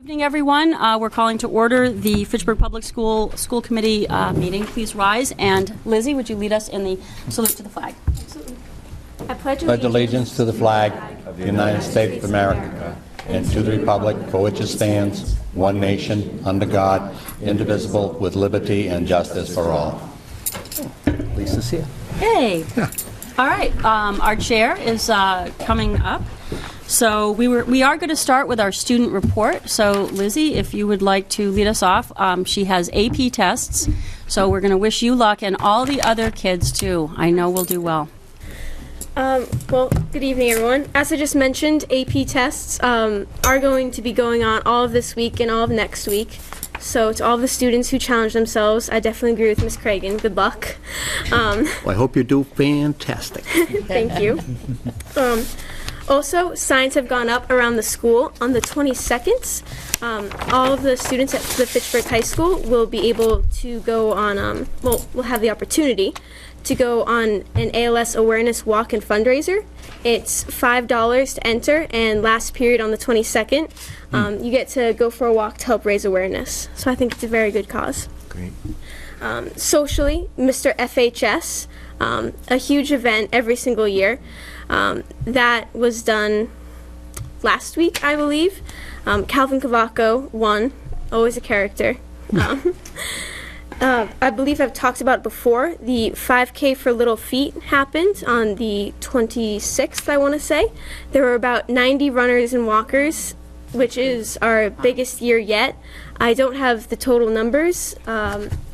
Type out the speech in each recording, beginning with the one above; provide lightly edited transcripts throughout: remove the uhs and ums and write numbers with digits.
Good evening, everyone. We're calling to order the Fitchburg Public School Committee meeting. Please rise. And Lizzie, would you lead us in the salute to the flag? Absolutely. I pledge allegiance to the flag of the United States of America and to the republic for which it stands, one nation, under God, indivisible, with liberty and justice for all. Lisa's here. Hey. Yeah. All right. Our chair is coming up. So we are going to start with our student report. So Lizzie, if you would like to lead us off, she has AP tests. So we're going to wish you luck and all the other kids too. I know we'll do well. Well, good evening, everyone. As I just mentioned, AP tests are going to be going on all of this week and all of next week. So to all the students who challenge themselves, I definitely agree with Ms. Cragen. Good luck. Well, I hope you do fantastic. Thank you. Also, signs have gone up around the school on the 22nd. All of the students at the Fitchburg High School will be able to go on, will have the opportunity to go on an ALS awareness walk and fundraiser. It's $5 to enter, and last period on the 22nd, you get to go for a walk to help raise awareness. So I think it's a very good cause. Great. Socially, Mr. FHS, a huge event every single year. That was done last week, I believe. Calvin Cavaco won, always a character. I believe I've talked about it before. The 5K for Little Feet happened on the 26th, I want to say. There were about 90 runners and walkers, which is our biggest year yet. I don't have the total numbers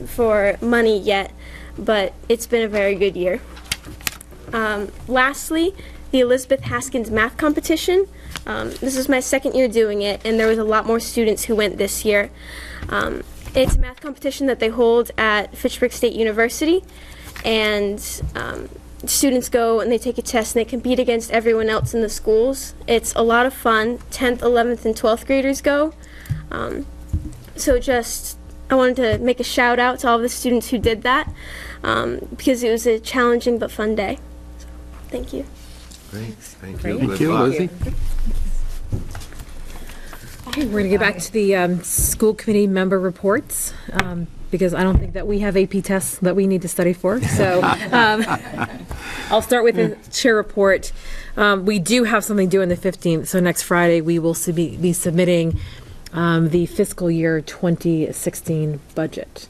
for money yet, but it's been a very good year. Lastly, the Elizabeth Haskins math competition. This is my second year doing it, and there was a lot more students who went this year. It's a math competition that they hold at Fitchburg State University, and students go and they take a test and they compete against everyone else in the schools. It's a lot of fun. 10th, 11th, and 12th graders go. I wanted to make a shout out to all the students who did that because it was a challenging but fun day. So, thank you. Great. Thank you. Great. Good Thank you, luck. Lizzie. Okay, we're going to get back to the school committee member reports because I don't think that we have AP tests that we need to study for. So I'll start with the chair report. We do have something due on the 15th. So next Friday we will be submitting the fiscal year 2016 budget.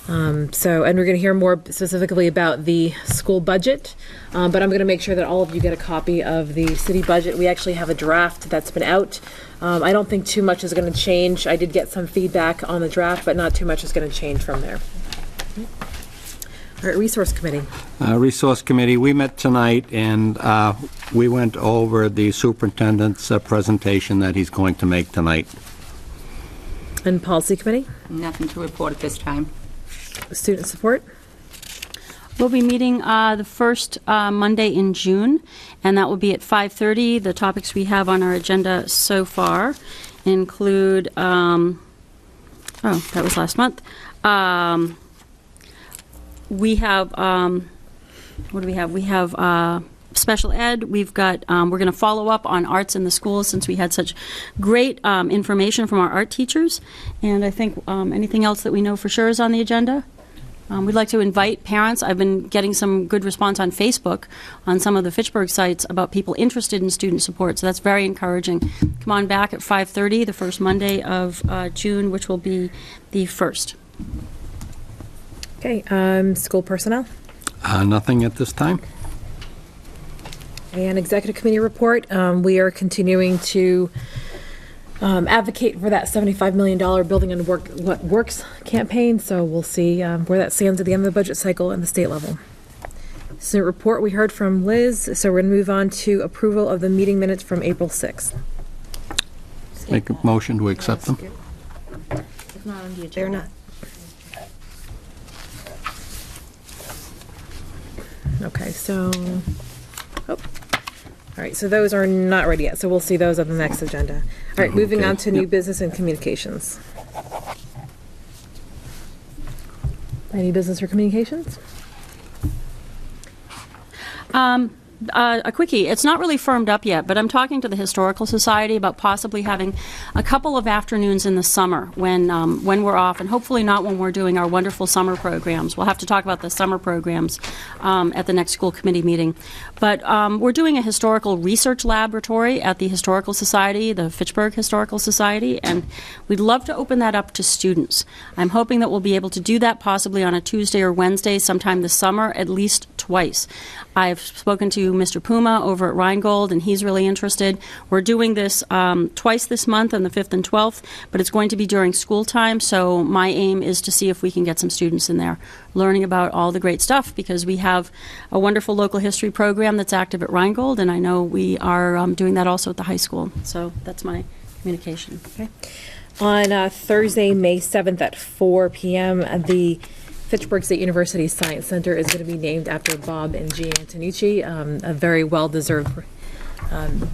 And we're going to hear more specifically about the school budget, but I'm going to make sure that all of you get a copy of the city budget. We actually have a draft that's been out. I don't think too much is going to change. I did get some feedback on the draft, but not too much is going to change from there. All right, Resource Committee. Resource Committee, we met tonight and we went over the superintendent's presentation that he's going to make tonight. And Policy Committee. Nothing to report at this time. Student Support. We'll be meeting the first Monday in June, and that will be at 5:30. The topics we have on our agenda so far include, that was last month. We have, what do we have? We have special ed. We've got, we're going to follow up on arts in the schools since we had such great information from our art teachers. And I think anything else that we know for sure is on the agenda. We'd like to invite parents. I've been getting some good response on Facebook on some of the Fitchburg sites about people interested in student support, so that's very encouraging. Come on back at 5:30, the first Monday of June, which will be the 1st. Okay, school personnel. Nothing at this time. And Executive Committee report. We are continuing to advocate for that $75 million Building and What Works campaign, so we'll see where that stands at the end of the budget cycle and the state level. So report we heard from Liz, so we're going to move on to approval of the meeting minutes from April 6th. Make a motion to accept them. It's not on the agenda. They're not. Okay, so, all right, so those are not ready yet, so we'll see those on the next agenda. All right, moving on to new business and communications. Any business or communications? a quickie. It's not really firmed up yet, but I'm talking to the Historical Society about possibly having a couple of afternoons in the summer when we're off, and hopefully not when we're doing our wonderful summer programs. We'll have to talk about the summer programs at the next school committee meeting. But we're doing a historical research laboratory at the Historical Society, the Fitchburg Historical Society, and we'd love to open that up to students. I'm hoping that we'll be able to do that possibly on a Tuesday or Wednesday sometime this summer, at least twice. I've spoken to Mr. Puma over at Rheingold, and he's really interested. We're doing this twice this month on the 5th and 12th, but it's going to be during school time, so my aim is to see if we can get some students in there learning about all the great stuff, because we have a wonderful local history program that's active at Rheingold, and I know we are doing that also at the high school. So that's my communication. Okay. On Thursday, May 7th at 4 p.m., the Fitchburg State University Science Center is going to be named after Bob and Jean Antonucci, a very well-deserved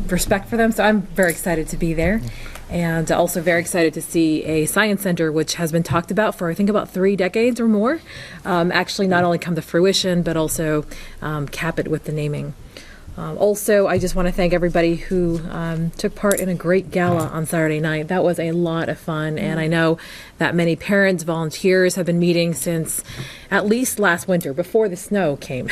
respect for them. So I'm very excited to be there, and also very excited to see a science center, which has been talked about for, I think, about 3 decades or more, actually not only come to fruition, but also cap it with the naming. Also, I just want to thank everybody who took part in a great gala on Saturday night. That was a lot of fun, and I know that many parents, volunteers have been meeting since at least last winter, before the snow came,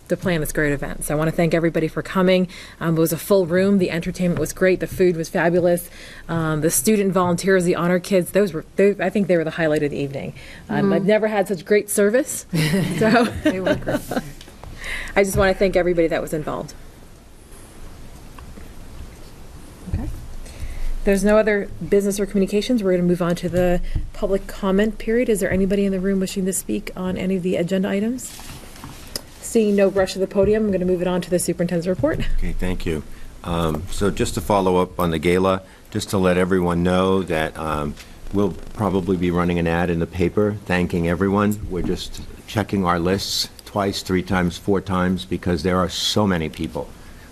to plan this great event. So I want to thank everybody for coming. It was a full room. The entertainment was great. The food was fabulous. The student volunteers, the honor kids, I think they were the highlight of the evening. I've never had such great service. So they were great. I just want to thank everybody that was involved. Okay. There's no other business or communications. We're going to move on to the public comment period. Is there anybody in the room wishing to speak on any of the agenda items? Seeing no rush to the podium, I'm going to move it on to the superintendent's report. Okay, thank you. So just to follow up on the gala, just to let everyone know that we'll probably be running an ad in the paper thanking everyone. We're just checking our lists twice, 3 times, 4 times, because there are so many people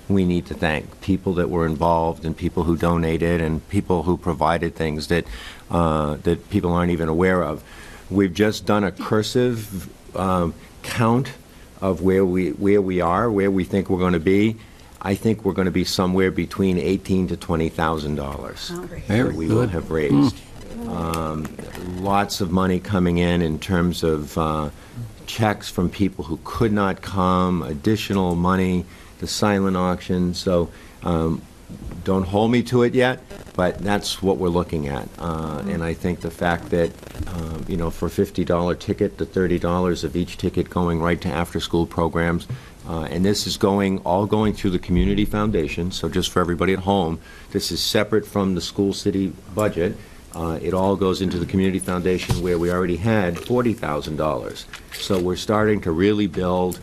we need to thank. People that were involved, and people who donated, and people who provided things that that people aren't even aware of. We've just done a cursive count of where we are, where we think we're going to be. I think we're going to be somewhere between $18,000 to $20,000 that we will have raised. Lots of money coming in terms of checks from people who could not come, additional money, the silent auction. So don't hold me to it yet, but that's what we're looking at. And I think the fact that, for a $50 ticket, the $30 of each ticket going right to after-school programs, and this is all going through the Community Foundation. So just for everybody at home, this is separate from the school city budget. It all goes into the Community Foundation, where we already had $40,000. So we're starting to really build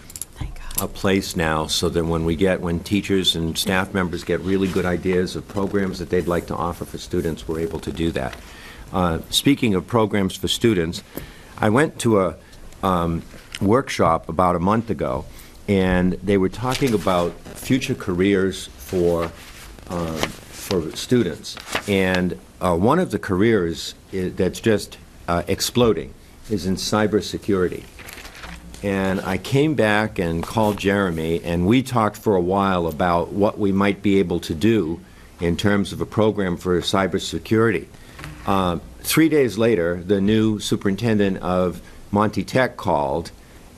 a place now, so that when teachers and staff members get really good ideas of programs that they'd like to offer for students, we're able to do that. Speaking of programs for students, I went to a workshop about a month ago, and they were talking about future careers for students. And one of the careers that's just exploding is in cybersecurity. And I came back and called Jeremy, and we talked for a while about what we might be able to do in terms of a program for cybersecurity. 3 days later, the new superintendent of Monty Tech called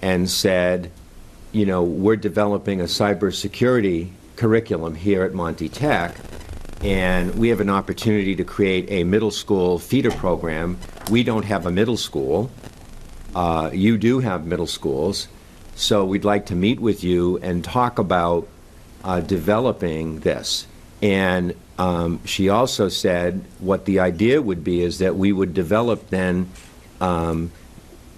and said, we're developing a cybersecurity curriculum here at Monty Tech, and we have an opportunity to create a middle school feeder program. We don't have a middle school. You do have middle schools, so we'd like to meet with you and talk about developing this. And she also said what the idea would be is that we would develop then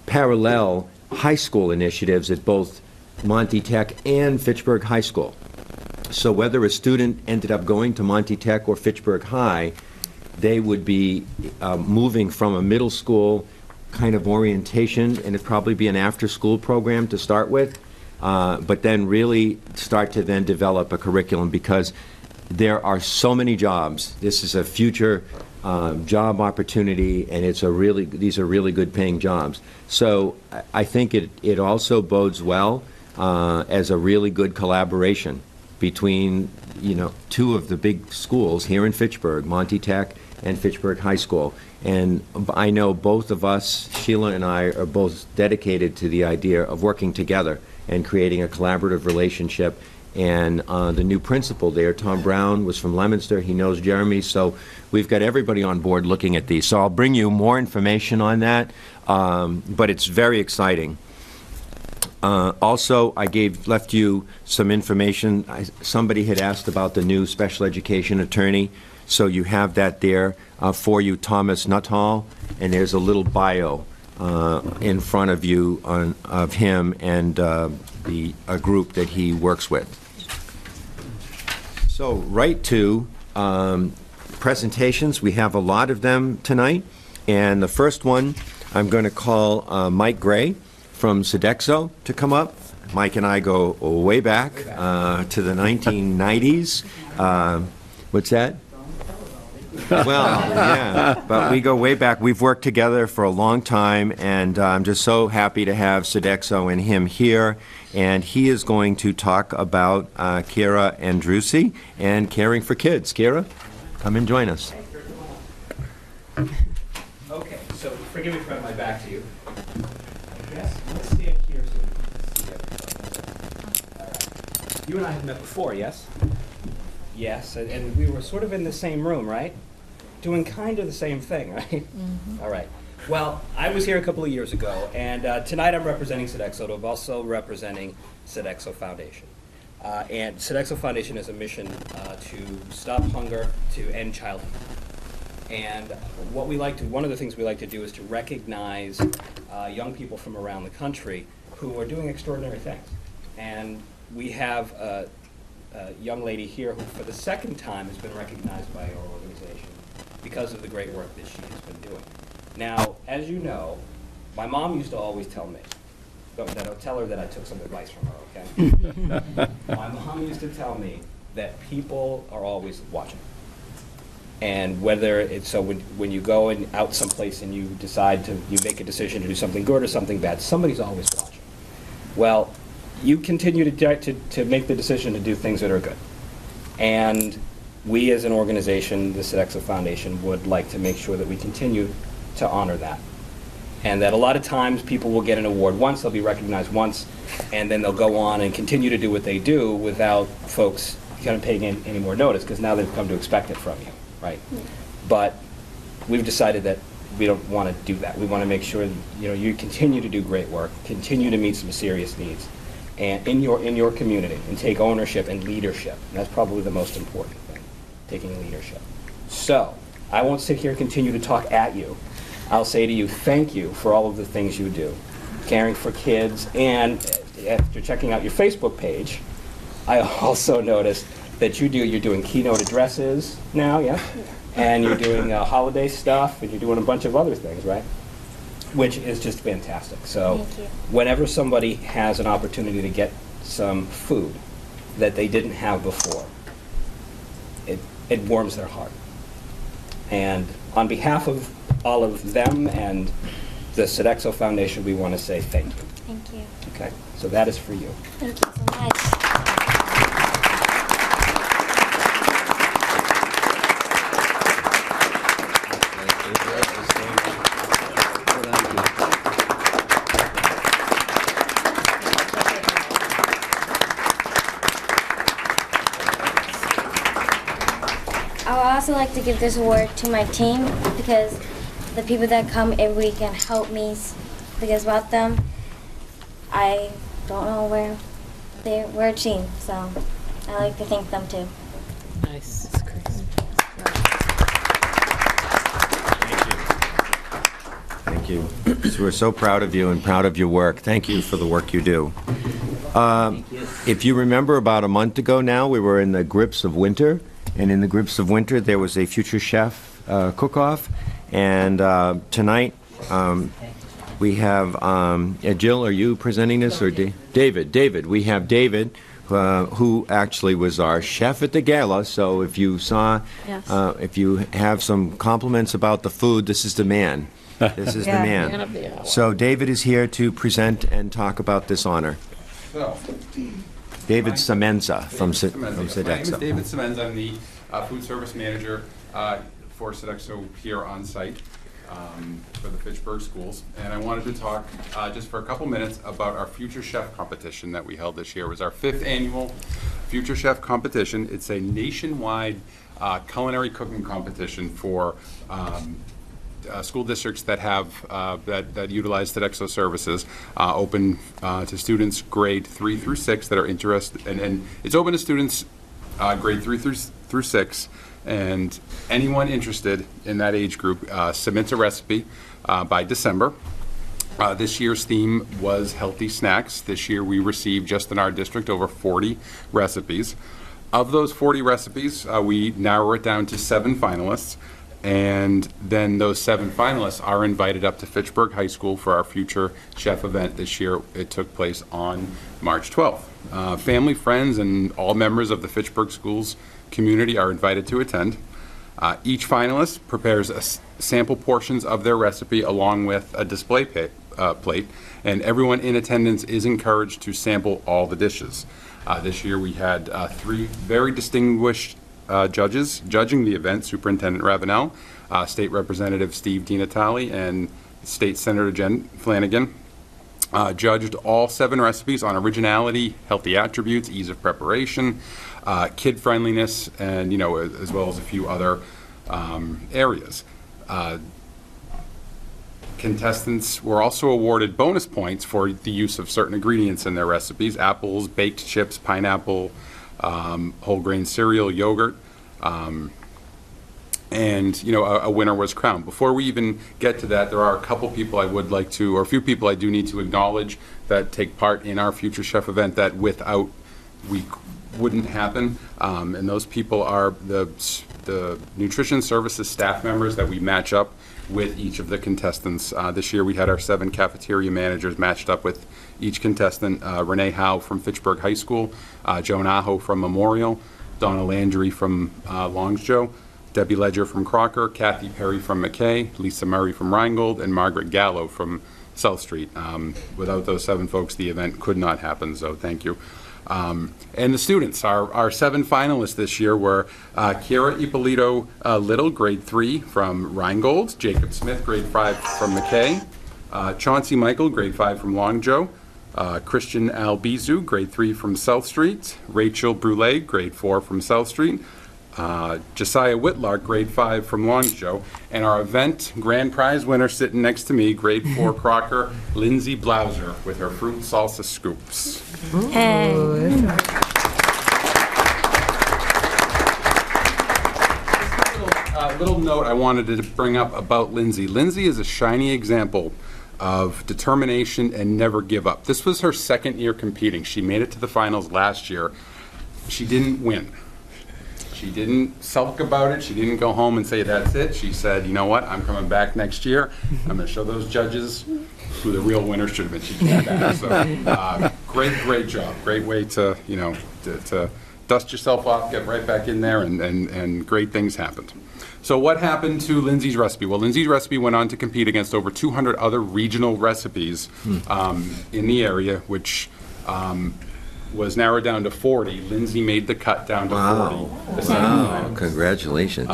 parallel high school initiatives at both Monty Tech and Fitchburg High School. So whether a student ended up going to Monty Tech or Fitchburg High, they would be moving from a middle school kind of orientation, and it'd probably be an after-school program to start with, but then really start to then develop a curriculum, because there are so many jobs. This is a future job opportunity, and these are really good paying jobs. So I think it also bodes well as a really good collaboration between, two of the big schools here in Fitchburg, Monty Tech and Fitchburg High School. And I know both of us, Sheila and I, are both dedicated to the idea of working together and creating a collaborative relationship. And the new principal there, Tom Brown, was from Leominster. He knows Jeremy, so we've got everybody on board looking at these. So I'll bring you more information on that, but it's very exciting. Also, I left you some information. Somebody had asked about the new special education attorney, so you have that there for you, Thomas Nuttall, and there's a little bio in front of you of him and a group that he works with. So, right to presentations. We have a lot of them tonight, and the first one I'm going to call Mike Gray from Sodexo to come up. Mike and I go way back to the 1990s. What's that? Well, yeah, but we go way back. We've worked together for a long time, and I'm just so happy to have Sodexo and him here. And he is going to talk about Kira Andrusi and caring for kids. Kira, come and join us. Okay, so forgive me for having my back to you. Yes, let's stand here so we can see everybody. All right. You and I have met before, yes? Yes, and we were sort of in the same room, right? Doing kind of the same thing, right? Mm-hmm. All right. Well, I was here a couple of years ago, and tonight I'm representing Sodexo, but I'm also representing Sodexo Foundation. And Sodexo Foundation has a mission to stop hunger, to end child hunger. And one of the things we like to do is to recognize young people from around the country who are doing extraordinary things. And we have a young lady here who, for the second time, has been recognized by our organization because of the great work that she has been doing. Now, as you know, my mom used to always tell me, that I'll tell her that I took some advice from her, okay? My mom used to tell me that people are always watching. And whether it's, so when you go out someplace and you make a decision to do something good or something bad, somebody's always watching. Well, you continue to make the decision to do things that are good. And we as an organization, the Sodexo Foundation, would like to make sure that we continue to honor that. And that a lot of times people will get an award once, they'll be recognized once, and then they'll go on and continue to do what they do without folks kind of paying any more notice, because now they've come to expect it from you, right? But we've decided that we don't want to do that. We want to make sure you continue to do great work, continue to meet some serious needs, and in your community, and take ownership and leadership. And that's probably the most important thing, taking leadership. So I won't sit here and continue to talk at you. I'll say to you, thank you for all of the things you do, caring for kids. And after checking out your Facebook page, I also noticed that you're doing keynote addresses now, yeah? And you're doing holiday stuff, and you're doing a bunch of other things, right? Which is just fantastic. So whenever somebody has an opportunity to get some food that they didn't have before, it warms their heart. And on behalf of all of them and the Sodexo Foundation, we want to say thank you. Thank you. Okay, so that is for you. Thank you so much. I would also like to give this award to my team, because the people that come every week and help me, because without them, I don't know where we're a team. So I like to thank them too. Nice. That's great. Thank you. So we're so proud of you and proud of your work. Thank you for the work you do. If you remember, about a month ago now, we were in the grips of winter. And in the grips of winter, there was a Future Chef cook-off. And tonight, we have, Jill, are you presenting this? Or David. We have David, who actually was our chef at the gala. So if you saw, Yes. if you have some compliments about the food, this is the man. This is the man. So David is here to present and talk about this honor. So, David Semenza from David Semenza. My name is Sodexo. David Semenza. I'm the food service manager for Sodexo here on site for the Fitchburg schools. And I wanted to talk just for a couple minutes about our Future Chef competition that we held this year. It was our 5th annual Future Chef competition. It's a nationwide culinary cooking competition for school districts that have that utilize Sodexo services, open to students grade 3 through 6 that are interested, and it's open to students grade 3 through 6, and anyone interested in that age group submits a recipe by December. This year's theme was healthy snacks. This year we received, just in our district, over 40 recipes. Of those 40 recipes, we narrow it down to 7 finalists. And then those 7 finalists are invited up to Fitchburg High School for our Future Chef event this year. It took place on March 12th. Family, friends, and all members of the Fitchburg Schools community are invited to attend. Each finalist prepares sample portions of their recipe along with a display plate, and everyone in attendance is encouraged to sample all the dishes. This year we had 3 very distinguished judges judging the event: Superintendent Ravenel, State Representative Steve DiNatale, and State Senator Jen Flanagan. Judged all 7 recipes on originality, healthy attributes, ease of preparation, kid friendliness, and as well as a few other areas. Contestants were also awarded bonus points for the use of certain ingredients in their recipes: apples, baked chips, pineapple, whole grain cereal, yogurt, and a winner was crowned. Before we even get to that, there are a couple people I would like to, or a few people I do need to acknowledge that take part in our Future Chef event that without we wouldn't happen, and those people are the nutrition services staff members that we match up with each of the contestants. This year we had our 7 cafeteria managers matched up with each contestant: Renee Howe from Fitchburg High School, Joan Aho from Memorial, Donna Landry from Longsjo, Debbie Ledger from Crocker, Kathy Perry from McKay, Lisa Murray from Rheingold, and Margaret Gallo from South Street. Without those 7 folks, the event could not happen, so thank you. And the students, our 7 finalists this year were Kiera Ippolito Little, grade 3 from Rheingold, Jacob Smith, grade 5 from McKay, Chauncey Michael, grade 5 from Longjo, Christian Albizu, grade 3 from South Street, Rachel Brule, grade 4 from South Street, Josiah Whitlark, grade 5 from Longjo, and our event grand prize winner sitting next to me, grade 4 Crocker, Lindsay Blauser, with her fruit salsa scoops. Hey. Little note I wanted to bring up about Lindsay. Lindsay is a shiny example of determination and never give up. This was her 2nd year competing. She made it to the finals last year. She didn't win. She didn't sulk about it. She didn't go home and say, that's it. She said, you know what, I'm coming back next year. I'm going to show those judges who the real winner should have been. She came back. So great job. Great way to, to dust yourself off, get right back in there, and great things happened. So what happened to Lindsay's recipe? Well, Lindsay's recipe went on to compete against over 200 other regional recipes in the area, which was narrowed down to 40. Lindsay made the cut down to 40. Wow, congratulations.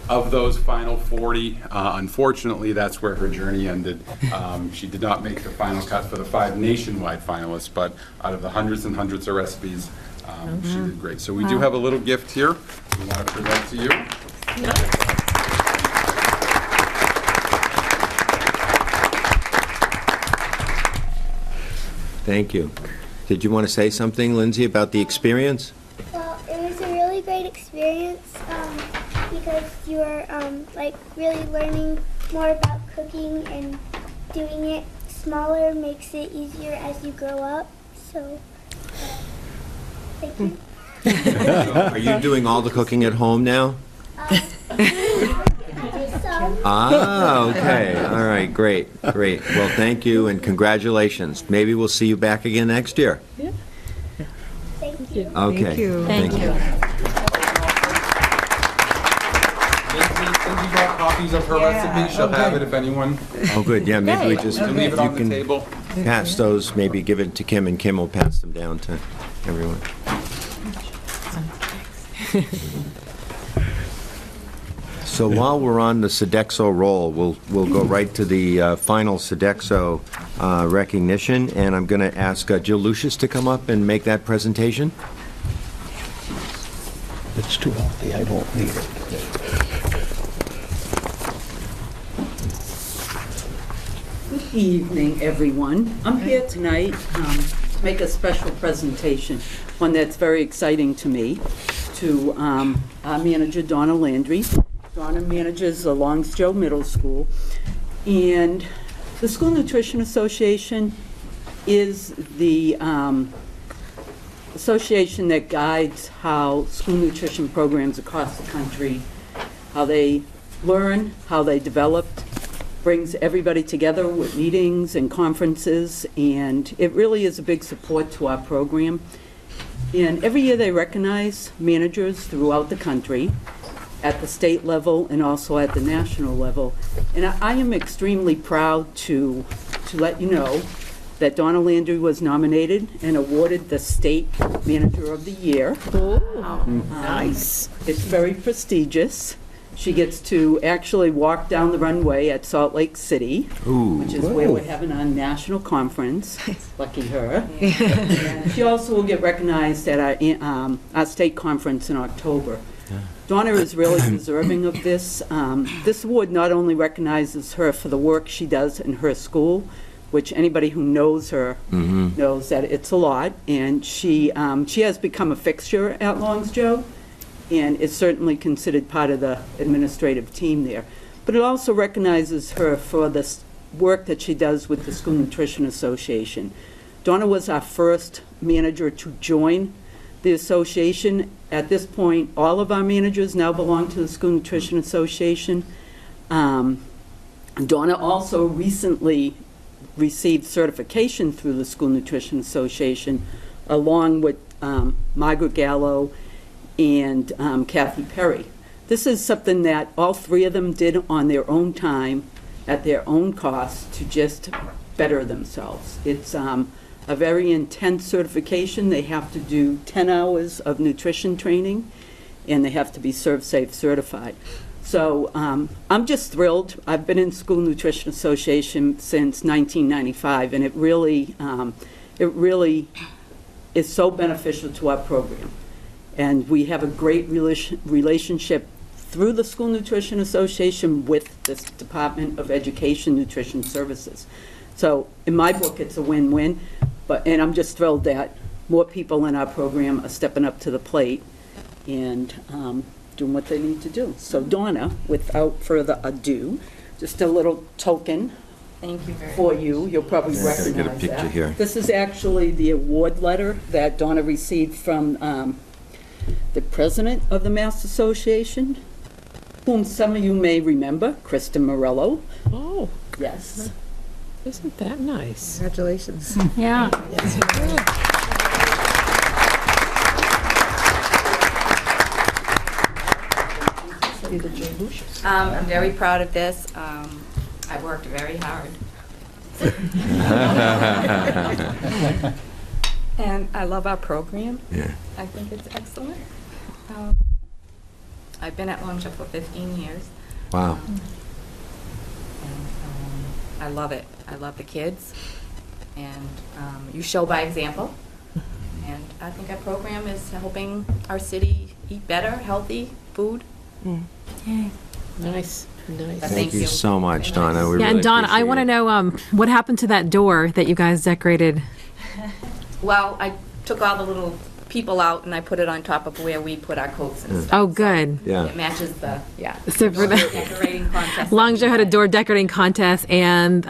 Of those final 40, unfortunately, that's where her journey ended. She did not make the final cut for the 5 nationwide finalists, but out of the hundreds and hundreds of recipes, she did great. So we do have a little gift here we want to present to you. Thank you. Did you want to say something, Lindsay, about the experience? Well, it was a really great experience because you were really learning more about cooking, and doing it smaller makes it easier as you grow up. So, thank you. Are you doing all the cooking at home now? Okay. All right, great. Well, thank you and congratulations. Maybe we'll see you back again next year. Yeah. Thank you. Okay. Thank you. Lindsay brought copies of her recipe. She'll have it if anyone. Oh, good. Yeah, maybe we just Leave it on the can table. pass those, maybe give it to Kim, and Kim will pass them down to everyone. So while we're on the Sodexo roll, we'll go right to the final Sodexo recognition, and I'm going to ask Jill Lucius to come up and make that presentation. It's too healthy, I won't need it. Good evening, everyone. I'm here tonight to make a special presentation, one that's very exciting to me, to our manager, Donna Landry. Donna manages the Longsjo Middle School, and the School Nutrition Association is the association that guides how school nutrition programs across the country, how they learn, how they develop, brings everybody together with meetings and conferences, and it really is a big support to our program. And every year they recognize managers throughout the country at the state level and also at the national level. And I am extremely proud to let you know that Donna Landry was nominated and awarded the State Manager of the Year. Nice. It's very prestigious. She gets to actually walk down the runway at Salt Lake City, which is where we're having our national conference. Lucky her. And she also will get recognized at our state conference in October. Donna is really deserving of this. This award not only recognizes her for the work she does in her school, which anybody who knows her knows that it's a lot, and she has become a fixture at Longsjo, and is certainly considered part of the administrative team there. But it also recognizes her for the work that she does with the School Nutrition Association. Donna was our first manager to join the association. At this point, all of our managers now belong to the School Nutrition Association. Donna also recently received certification through the School Nutrition Association, along with Margaret Gallo and Kathy Perry. This is something that all three of them did on their own time, at their own cost, to just better themselves. It's a very intense certification. They have to do 10 hours of nutrition training, and they have to be ServSafe certified. So I'm just thrilled. I've been in School Nutrition Association since 1995, and it really is so beneficial to our program. And we have a great relationship through the School Nutrition Association with this Department of Education Nutrition Services. So in my book, it's a win-win, and I'm just thrilled that more people in our program are stepping up to the plate and doing what they need to do. So Donna, without further ado, just a little token for you. You'll probably recognize get a picture that. here. This is actually the award letter that Donna received from the president of the Mass Association, whom some of you may remember, Kristen Morello. Oh, Yes. isn't that nice? Congratulations. Yeah. I'm very proud of this. I worked very hard. And I love our program. Yeah. I think it's excellent. I've been at Longsjo for 15 years. Wow. And I love it. I love the kids. And you show by example. And I think our program is helping our city eat better, healthy food. Nice, nice. Thank you so much, Donna. We Yeah, really and Donna, I appreciate want to it. know what happened to that door that you guys decorated? Well, I took all the little people out and I put it on top of where we put our coats and stuff. Oh, good. Yeah. It matches the, So for the decorating contest. Longsjo had a door decorating contest, and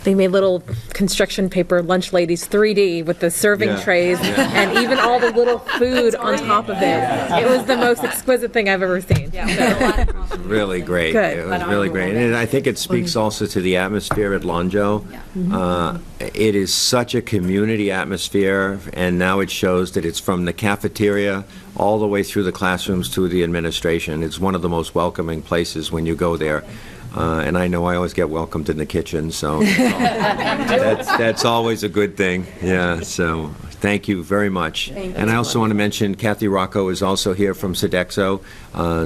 they made little construction paper lunch ladies 3D with the serving Yeah. trays and even all the little food on top of it. It was the most exquisite thing I've ever seen. Yeah, we had a lot of fun. Really great. Good. It was really great. And I think it speaks also to the atmosphere at Longsjo. It is such a community atmosphere, and now it shows that it's from the cafeteria all the way through the classrooms to the administration. It's one of the most welcoming places when you go there. And I know I always get welcomed in the kitchen, so that's always a good thing. Yeah, so thank you very much. And I also want to mention Kathy Rocco is also here from Sodexo.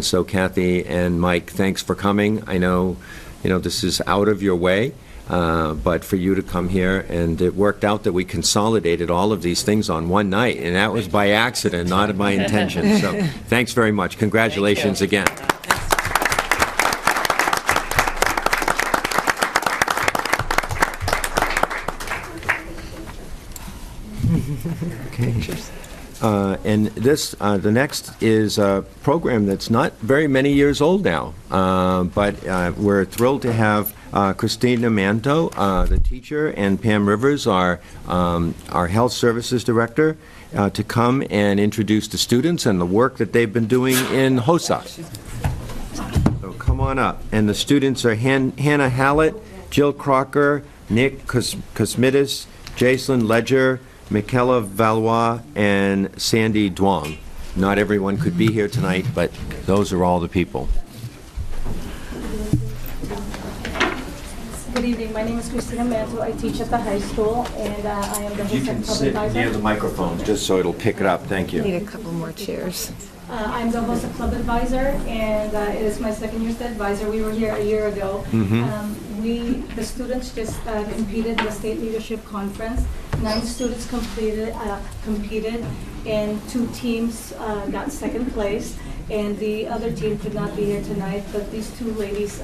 So Kathy and Mike, thanks for coming. I know, this is out of your way. But for you to come here, and it worked out that we consolidated all of these things on one night, and that was by accident, not by intention. So thanks very much. Congratulations again. Okay. And this, the next is a program that's not very many years old now, but we're thrilled to have Christina Manto, the teacher, and Pam Rivers, our health services director, to come and introduce the students and the work that they've been doing in HOSA. So come on up. And the students are Hannah Hallett, Jill Crocker, Nick Kosmitis, Jacelyn Ledger, Michaela Valois, and Sandy Duong. Not everyone could be here tonight, but those are all the people. Good evening. My name is Christina Manto. I teach at the high school, and I am the HOSA club advisor. Near the microphone, just so it'll pick it up. Thank you. Need a couple more chairs. I'm the HOSA club advisor, and it is my second year as the advisor. We were here a year ago. The students just competed in the state leadership conference. 9 students competed, and 2 teams got second place, and the other team could not be here tonight, but these 2 ladies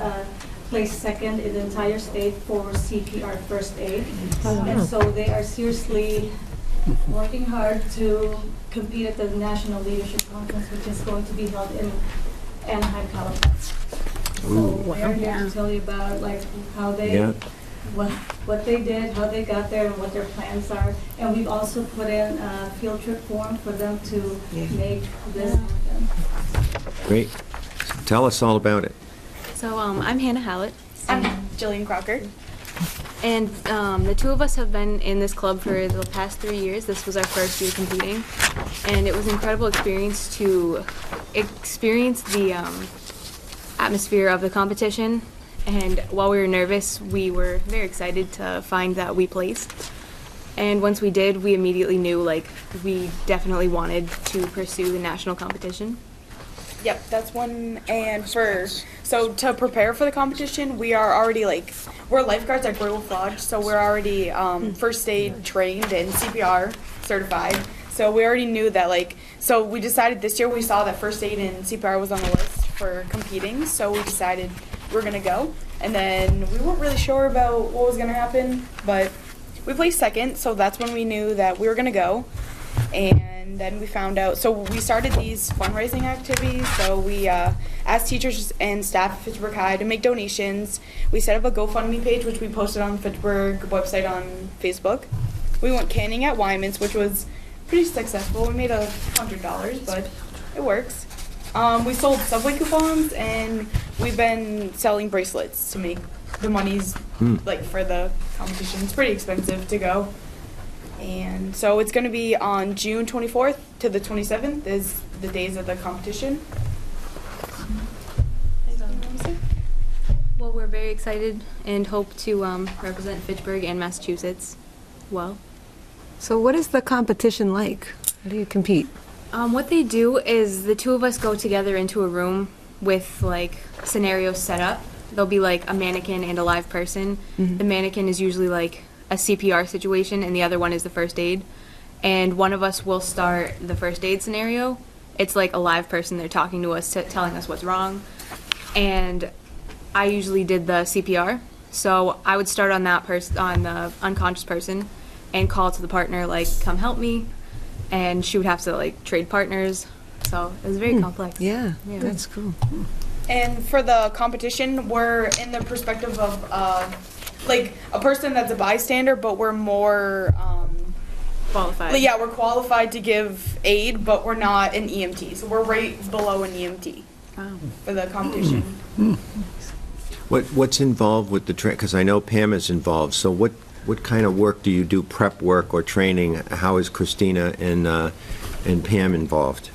placed second in the entire state for CPR first aid. And so they are seriously working hard to compete at the National Leadership Conference, which is going to be held in Anaheim, California. So they're here to tell you about how they, what they did, how they got there, and what their plans are. And we've also put in a field trip form for them to make this happen. Great. So tell us all about it. So I'm Hannah Hallett. I'm Jillian Crocker. And the 2 of us have been in this club for the past 3 years. This was our first year competing. And it was an incredible experience to experience the atmosphere of the competition. And while we were nervous, we were very excited to find that we placed. And once we did, we immediately knew we definitely wanted to pursue the national competition. Yep, that's one. And so to prepare for the competition, we are already we're lifeguards at Growth Lodge, so we're already first aid trained and CPR certified. So we already knew that so we decided this year, we saw that first aid and CPR was on the list for competing, so we decided we're gonna go. And then we weren't really sure about what was gonna happen, but we placed second, so that's when we knew that we were gonna go. And then we found out, so we started these fundraising activities. So we asked teachers and staff at Fitchburg High to make donations. We set up a GoFundMe page, which we posted on the Fitchburg website on Facebook. We went canning at Wyman's, which was pretty successful. We made $100, but it works. We sold Subway coupons, and we've been selling bracelets to make the monies for the competition. It's pretty expensive to go. And so it's going to be on June 24th to the 27th is the days of the competition. Well, we're very excited and hope to represent Fitchburg and Massachusetts well. So what is the competition like? How do you compete? What they do is the 2 of us go together into a room with scenarios set up. There'll be a mannequin and a live person. The mannequin is usually a CPR situation, and the other one is the first aid. And one of us will start the first aid scenario. It's a live person. They're talking to us, telling us what's wrong. And I usually did the CPR. So I would start on that person, on the unconscious person, and call to the partner, come help me. And she would have to trade partners. So it was very complex. Yeah, that's cool. And for the competition, we're in the perspective of a person that's a bystander, but we're more qualified. Yeah, we're qualified to give aid, but we're not an EMT. So we're right below an EMT for the competition. What's involved with the training? Because I know Pam is involved. So what kind of work do you do? Prep work or training? How is Christina and Pam involved?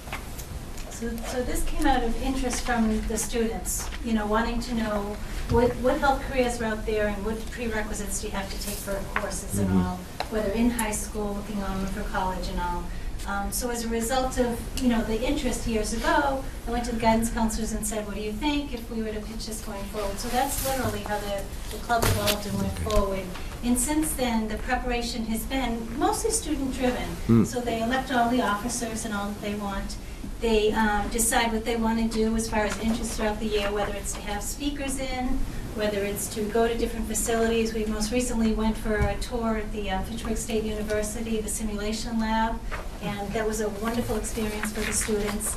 So this came out of interest from the students, wanting to know what health careers are out there and what prerequisites do you have to take for courses and all, whether in high school, looking on for college and all. So as a result of, the interest years ago, I went to the guidance counselors and said, what do you think if we were to pitch this going forward? So that's literally how the club evolved and went forward. And since then, the preparation has been mostly student-driven. So they elect all the officers and all that they want. They decide what they want to do as far as interest throughout the year, whether it's to have speakers in, whether it's to go to different facilities. We most recently went for a tour at the Fitchburg State University, the simulation lab, and that was a wonderful experience for the students.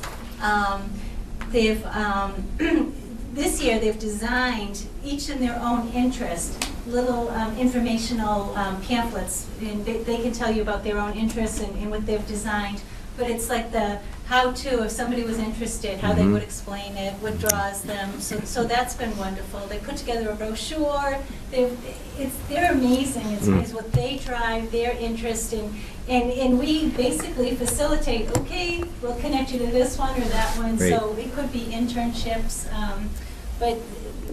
They've this year they've designed, each in their own interest, little informational pamphlets, and they can tell you about their own interests and what they've designed. But it's like the how-to, if somebody was interested, how they would explain it, what draws them. So that's been wonderful. They put together a brochure. They're amazing. It's what they drive, their interest in. And we basically facilitate, okay, we'll connect you to this one or that one. Great. So it could be internships. But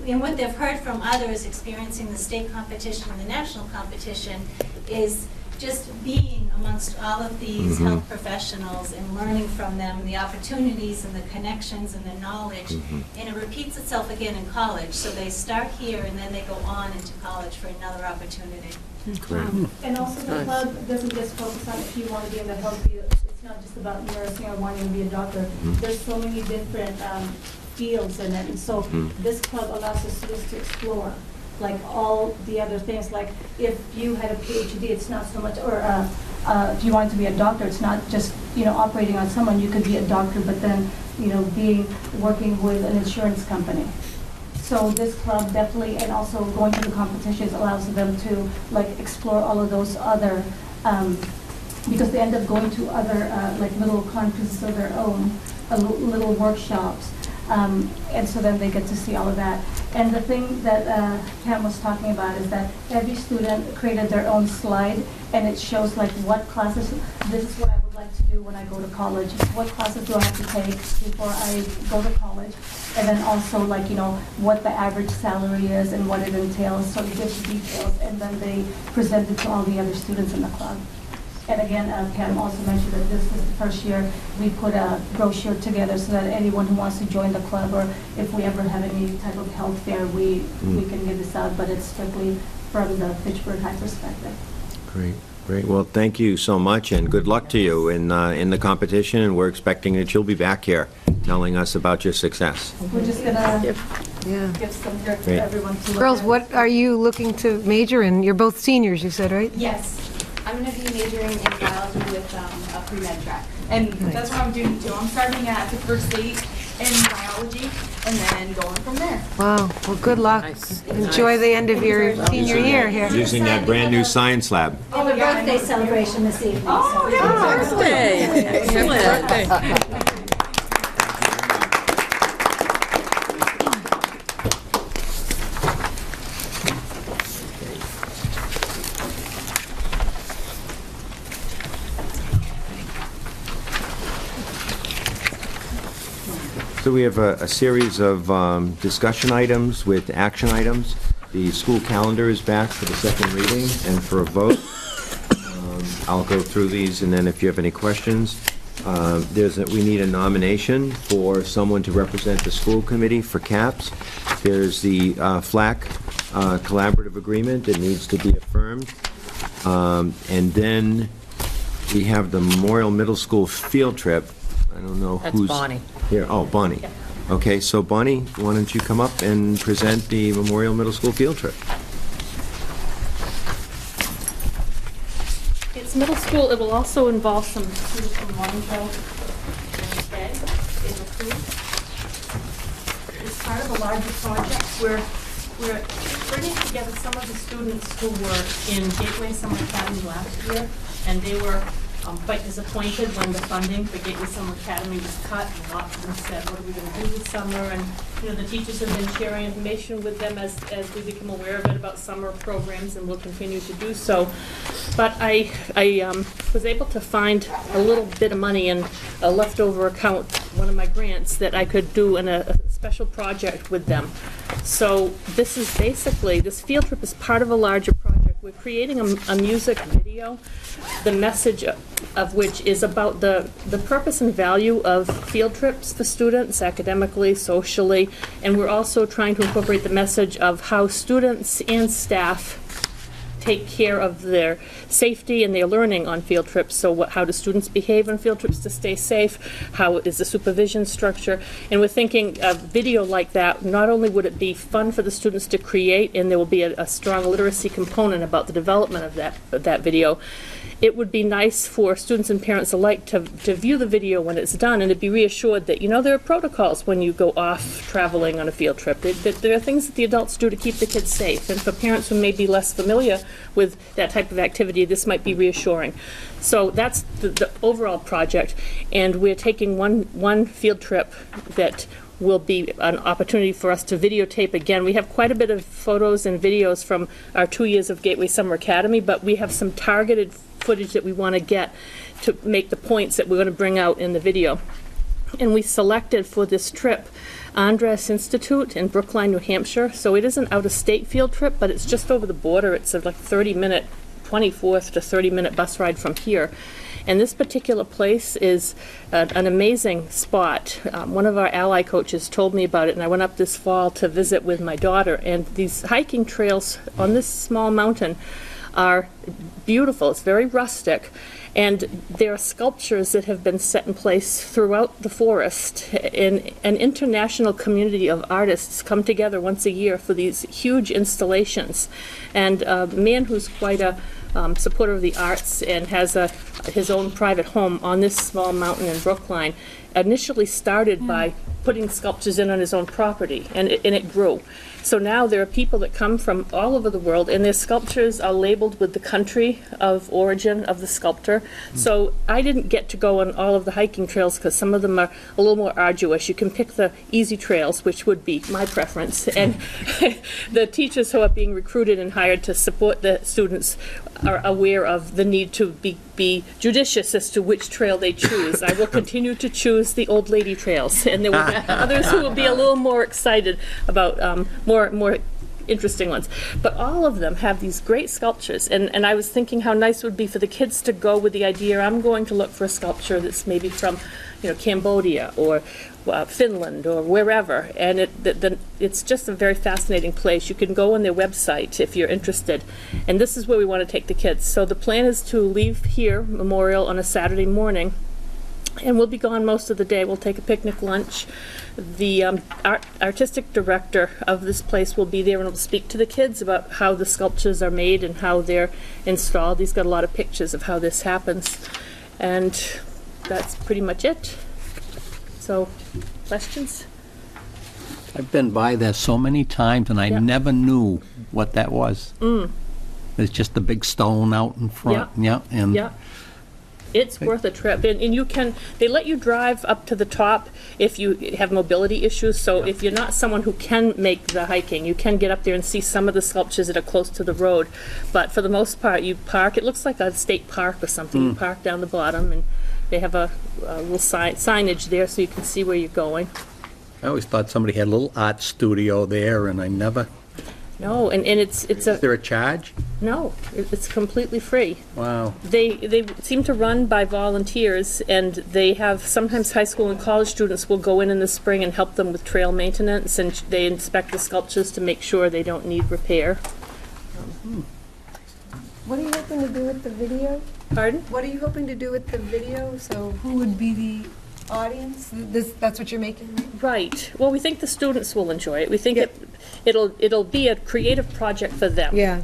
in what they've heard from others experiencing the state competition and the national competition is just being amongst all of these health professionals and learning from them, the opportunities and the connections and the knowledge. And it repeats itself again in college. So they start here and then they go on into college for another opportunity. And also the club doesn't just focus on if you want to be in the health field. It's not just about nursing or wanting to be a doctor. There's so many different fields in it. And so this club allows the students to explore like all the other things. Like if you had a PhD, it's not so much, or if you wanted to be a doctor, it's not just, operating on someone. You could be a doctor, but then, working with an insurance company. So this club definitely, and also going to the competitions allows them to explore all of those other, because they end up going to other little conferences of their own, little workshops. And so then they get to see all of that. And the thing that Pam was talking about is that every student created their own slide, and it shows what classes, this is what I would like to do when I go to college. What classes do I have to take before I go to college? And then also what the average salary is and what it entails. So it gives details, and then they present it to all the other students in the club. And again, Pam also mentioned that this is the first year we put a brochure together so that anyone who wants to join the club, or if we ever have any type of health fair, we can give this out, but it's strictly from the Fitchburg High perspective. Great. Well, thank you so much, and good luck to you in the competition, and we're expecting that you'll be back here telling us about your success. We're just going to give some dirt for everyone to look Girls, at. what are you looking to major in? You're both seniors, you said, right? Yes. I'm going to be majoring in biology with a pre-med track. And that's what I'm doing too. I'm starting at Fitchburg State in biology and then going from there. Wow. Well, good luck. Enjoy the end of your senior year here. Using that brand new science lab. Oh, a birthday celebration this evening. Oh, yeah. Excellent. So we have a series of discussion items with action items. The school calendar is back for the second reading and for a vote. I'll go through these, and then if you have any questions, we need a nomination for someone to represent the school committee for CAPS. There's the FLAC collaborative agreement that needs to be affirmed. And then we have the Memorial Middle School field trip. I don't know who's Bonnie. here. Oh, Bonnie. Okay, so Bonnie, why don't you come up and present the Memorial Middle School field trip? It's middle school. It will also involve some students from Longville instead. It's part of a larger project where we're bringing together some of the students who were in Gateway Summer Academy last year, and they were quite disappointed when the funding for Gateway Summer Academy was cut, and lots of them said, what are we going to do this summer? And the teachers have been sharing information with them as we become aware of it about summer programs, and will continue to do so. But I was able to find a little bit of money in a leftover account, one of my grants, that I could do in a special special project with them. So this is basically, this field trip is part of a larger project. We're creating a music video, the message of which is about the purpose and value of field trips for students, academically, socially, and we're also trying to incorporate the message of how students and staff take care of their safety and their learning on field trips. So how do students behave on field trips to stay safe? How is the supervision structure? And we're thinking a video like that, not only would it be fun for the students to create, and there will be a strong literacy component about the development of that video, it would be nice for students and parents alike to view the video when it's done and to be reassured that, you know, there are protocols when you go off traveling on a field trip. That there are things that the adults do to keep the kids safe. And for parents who may be less familiar with that type of activity, this might be reassuring. So that's the overall project. And we're taking one field trip that will be an opportunity for us to videotape again. We have quite a bit of photos and videos from our 2 years of Gateway Summer Academy, but we have some targeted footage that we want to get to make the points that we're going to bring out in the video. And we selected for this trip Andres Institute in Brookline, New Hampshire. So it is an out-of-state field trip, but it's just over the border. It's a 30-minute, 24th to 30-minute bus ride from here. And this particular place is an amazing spot. One of our ally coaches told me about it, and I went up this fall to visit with my daughter. And these hiking trails on this small mountain are beautiful. It's very rustic. And there are sculptures that have been set in place throughout the forest. And an international community of artists come together once a year for these huge installations. And a man who's quite a supporter of the arts and has his own private home on this small mountain in Brookline, initially started by putting sculptures in on his own property, and it grew. So now there are people that come from all over the world, and their sculptures are labeled with the country of origin of the sculptor. So I didn't get to go on all of the hiking trails because some of them are a little more arduous. You can pick the easy trails, which would be my preference. And the teachers who are being recruited and hired to support the students are aware of the need to be judicious as to which trail they choose. I will continue to choose the old lady trails, and there will be others who will be a little more excited about more interesting ones. But all of them have these great sculptures, and I was thinking how nice it would be for the kids to go with the idea, I'm going to look for a sculpture that's maybe from, you know, Cambodia or Finland or wherever, and it's just a very fascinating place. You can go on their website if you're interested, and this is where we want to take the kids. So the plan is to leave here, Memorial, on a Saturday morning, and we'll be gone most of the day. We'll take a picnic lunch. The artistic director of this place will be there and will speak to the kids about how the sculptures are made and how they're installed. He's got a lot of pictures of how this happens, and that's pretty much it. So, questions? I've been by there so many times, and I never knew what that was. It's just a big stone out in front. Yeah. It's worth a trip, and they let you drive up to the top if you have mobility issues. So if you're not someone who can make the hiking, you can get up there and see some of the sculptures that are close to the road. But for the most part, you park. It looks like a state park or something. You park down the bottom, and they have a little signage there so you can see where you're going. I always thought somebody had a little art studio there, and I never... No, and it's Is there a charge? No, it's completely free. Wow. They seem to run by volunteers, and they have sometimes high school and college students will go in the spring and help them with trail maintenance, and they inspect the sculptures to make sure they don't need repair. What are you hoping to do with the video? Pardon? What are you hoping to do with the video? So who would be the audience? That's what you're making, right? Right. Well, we think the students will enjoy it. We think it'll be a creative project for them. Yeah.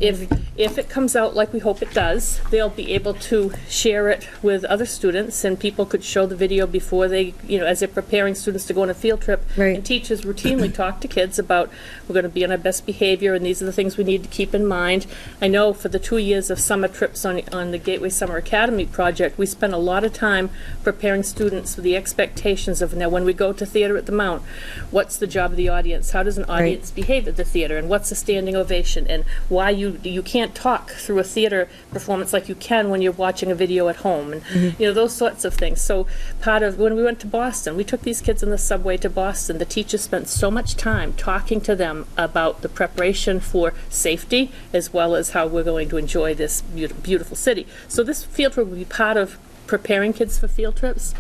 If it comes out like we hope it does, they'll be able to share it with other students, and people could show the video before they, as they're preparing students to go on a field trip. Right. And teachers routinely talk to kids about, we're going to be on our best behavior, and these are the things we need to keep in mind. I know for the 2 years of summer trips on the Gateway Summer Academy project, we spent a lot of time preparing students for the expectations of, now when we go to Theater at the Mount, what's the job of the audience? How does an audience behave? behave at the theater, and what's a standing ovation, and why you can't talk through a theater performance like you can when you're watching a video at home, and those sorts of things. So part of when we went to Boston, we took these kids in the subway to Boston. The teachers spent so much time talking to them about the preparation for safety as well as how we're going to enjoy this beautiful city. So this field trip will be part of preparing kids for field trips.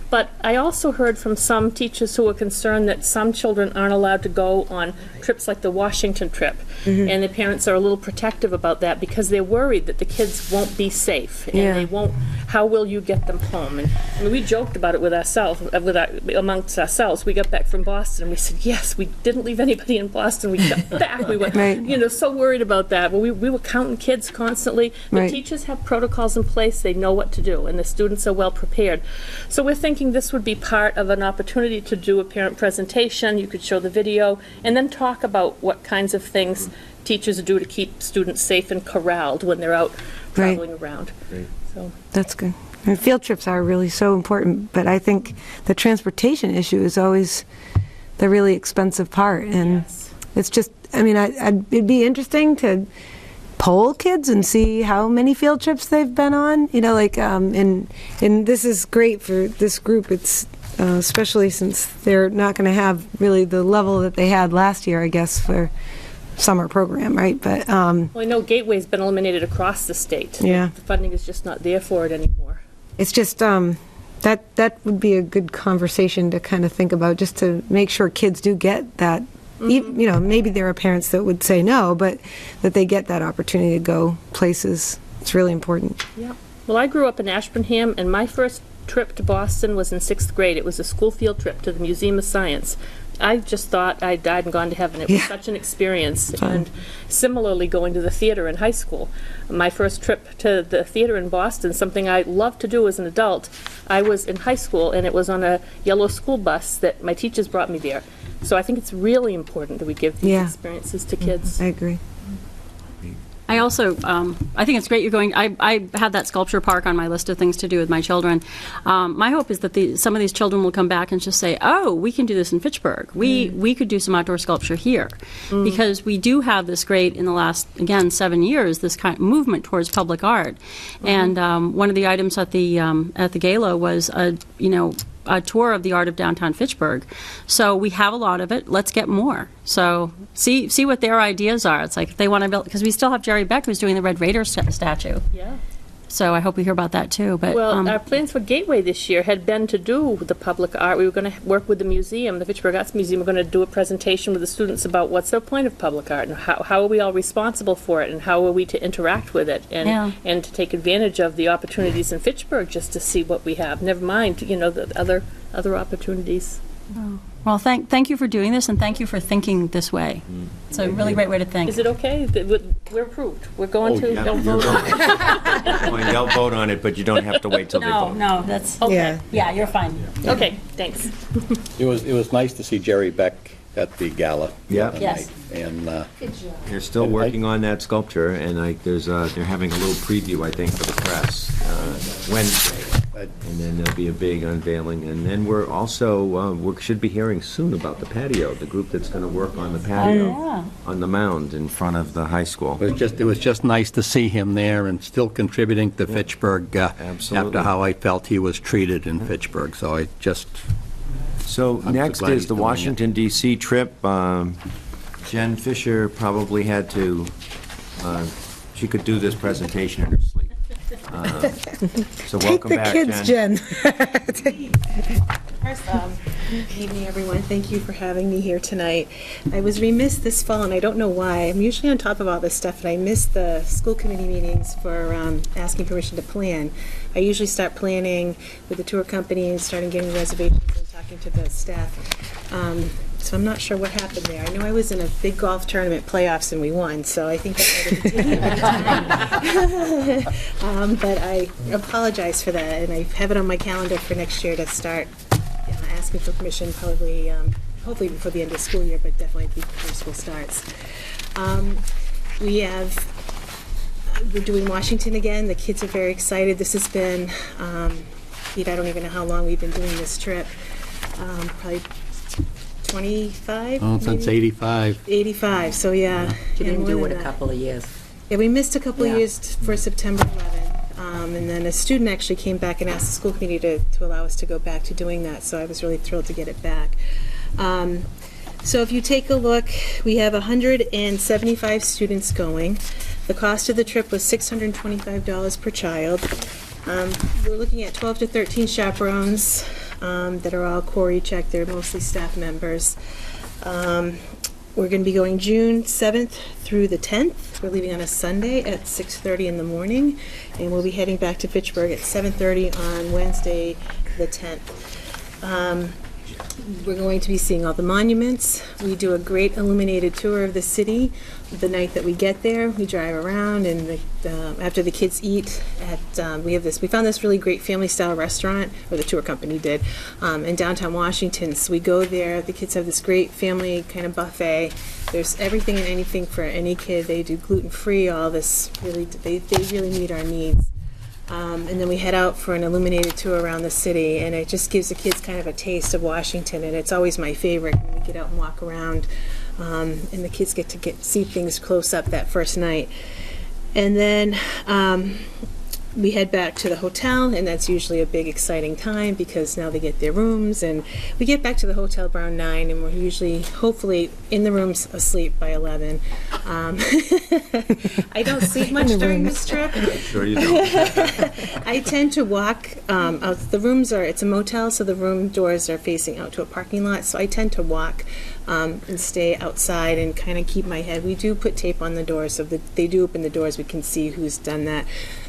But I also heard from some teachers who were concerned that some children aren't allowed to go on trips like the Washington trip. And the parents are a little protective about that because they're worried that the kids won't be safe and they won't, how will you get them home? And I mean, we joked about it with ourselves, amongst ourselves. We got back from Boston and we said, yes, we didn't leave anybody in Boston. We got back. We were, so worried about that. Well, we were counting kids constantly. The teachers have protocols in place. They know what to do, and the students are well prepared. So we're thinking this would be part of an opportunity to do a parent presentation. You could show the video and then talk about what kinds of things teachers do to keep students safe and corralled when they're out traveling around. So that's good. And field trips are really so important, but I think the transportation issue is always the really expensive part. And it's just, I mean, it'd be interesting to poll kids and see how many field trips they've been on, and this is great for this group. It's especially since they're not going to have really the level that they had last year, I guess, for summer program, right? But well, I know Gateway's been eliminated across the state. The funding is just not there for it anymore. It's just that would be a good conversation to kind of think about, just to make sure kids do get that. Maybe there are parents that would say no, but that they get that opportunity to go places. It's really important. Yeah. Well, I grew up in Ashburnham, and my first trip to Boston was in 6th grade. It was a school field trip to the Museum of Science. I just thought I died and gone to heaven. It was such an experience. And similarly, going to the theater in high school. My first trip to the theater in Boston, something I loved to do as an adult. I was in high school, and it was on a yellow school bus that my teachers brought me there. So I think it's really important that we give these experiences to kids. I agree. I also, I think it's great you're going. I had that sculpture park on my list of things to do with my children. My hope is that some of these children will come back and just say, oh, we can do this in Fitchburg. We could do some outdoor sculpture here. Because we do have this great, in the last, again, 7 years, this kind of movement towards public art. And one of the items at the gala was, a tour of the art of downtown Fitchburg. So we have a lot of it. Let's get more. So see what their ideas are. It's like if they want to build, because we still have Jerry Beck who's doing the Red Raider statue. Yeah. So I hope we hear about that too. But well, our plans for Gateway this year had been to do the public art. We were going to work with the museum, the Fitchburg Arts Museum. We're going to do a presentation with the students about what's the point of public art and how are we all responsible for it and how are we to interact with it and to take advantage of the opportunities in Fitchburg just to see what we have. Never mind, the other opportunities. Oh. Well, thank you for doing this, and thank you for thinking this way. It's a really great way to think. Is it okay? We're approved. We're going to. Yeah, They'll vote on it. They'll vote on it, but you don't have to wait till they vote. No, that's okay. Yeah, you're fine. Okay, thanks. It was nice to see Jerry Beck at the gala. Yeah. Yes. And they're still working on that sculpture, and they're having a little preview, I think, for the press Wednesday. And then there'll be a big unveiling, and then we're also we should be hearing soon about the patio, the group that's going to work on the patio on the mound in front of the high school. It was just nice to see him there and still contributing to Fitchburg after how I felt he was treated in Fitchburg. So I'm next is the Washington, D.C. trip. Jen Fisher probably had to. She could do this presentation in her sleep. So welcome back, Take the kids, Jen. First, good evening, everyone. Thank you for having me here tonight. I was remiss this fall, and I don't know why. I'm usually on top of all this stuff, and I missed the school committee meetings for asking permission to plan. I usually start planning with the tour company and starting getting reservations and talking to the staff. So I'm not sure what happened there. I know I was in a big golf tournament playoffs and we won, so I think that might have time. But I apologize for that, and I have it on my calendar for next year to start asking for permission, probably, hopefully before the end of the school year, but definitely before school starts. We're doing Washington again. The kids are very excited. This has been, I don't even know how long we've been doing this trip. Probably 25? Oh, since maybe? 85. 85, so yeah. She didn't more do than it a that. couple of years. Yeah, we missed a couple of Yeah. years for September 11. And then a student actually came back and asked the school committee to allow us to go back to doing that, so I was really thrilled to get it back. So if you take a look, we have 175 students going. The cost of the trip was $625 per child. We're looking at 12 to 13 chaperones that are all Corey checked. They're mostly staff members. We're going to be going June 7th through the 10th. We're leaving on a Sunday at 6:30 in the morning, and we'll be heading back to Fitchburg at 7:30 on Wednesday, the 10th. We're going to be seeing all the monuments. We do a great illuminated tour of the city the night that we get there. We drive around, and after the kids eat, we found this really great family-style restaurant, or the tour company did, in downtown Washington. So we go there. The kids have this great family kind of buffet. There's everything and anything for any kid. They do gluten-free. All this really, they really meet our needs. And then we head out for an illuminated tour around the city, and it just gives the kids kind of a taste of Washington, and it's always my favorite when we get out and walk around, and the kids get to see things close up that first night. And then we head back to the hotel, and that's usually a big exciting time because now they get their rooms, and we get back to the hotel around 9, and we're usually, hopefully, in the rooms asleep by 11. I don't sleep much during this trip. Sure you don't. I tend to walk out. The rooms it's a motel, so the room doors are facing out to a parking lot, so I tend to walk and stay outside and kind of keep my head. We do put tape on the doors, so that they do open the doors, we can see who's done that.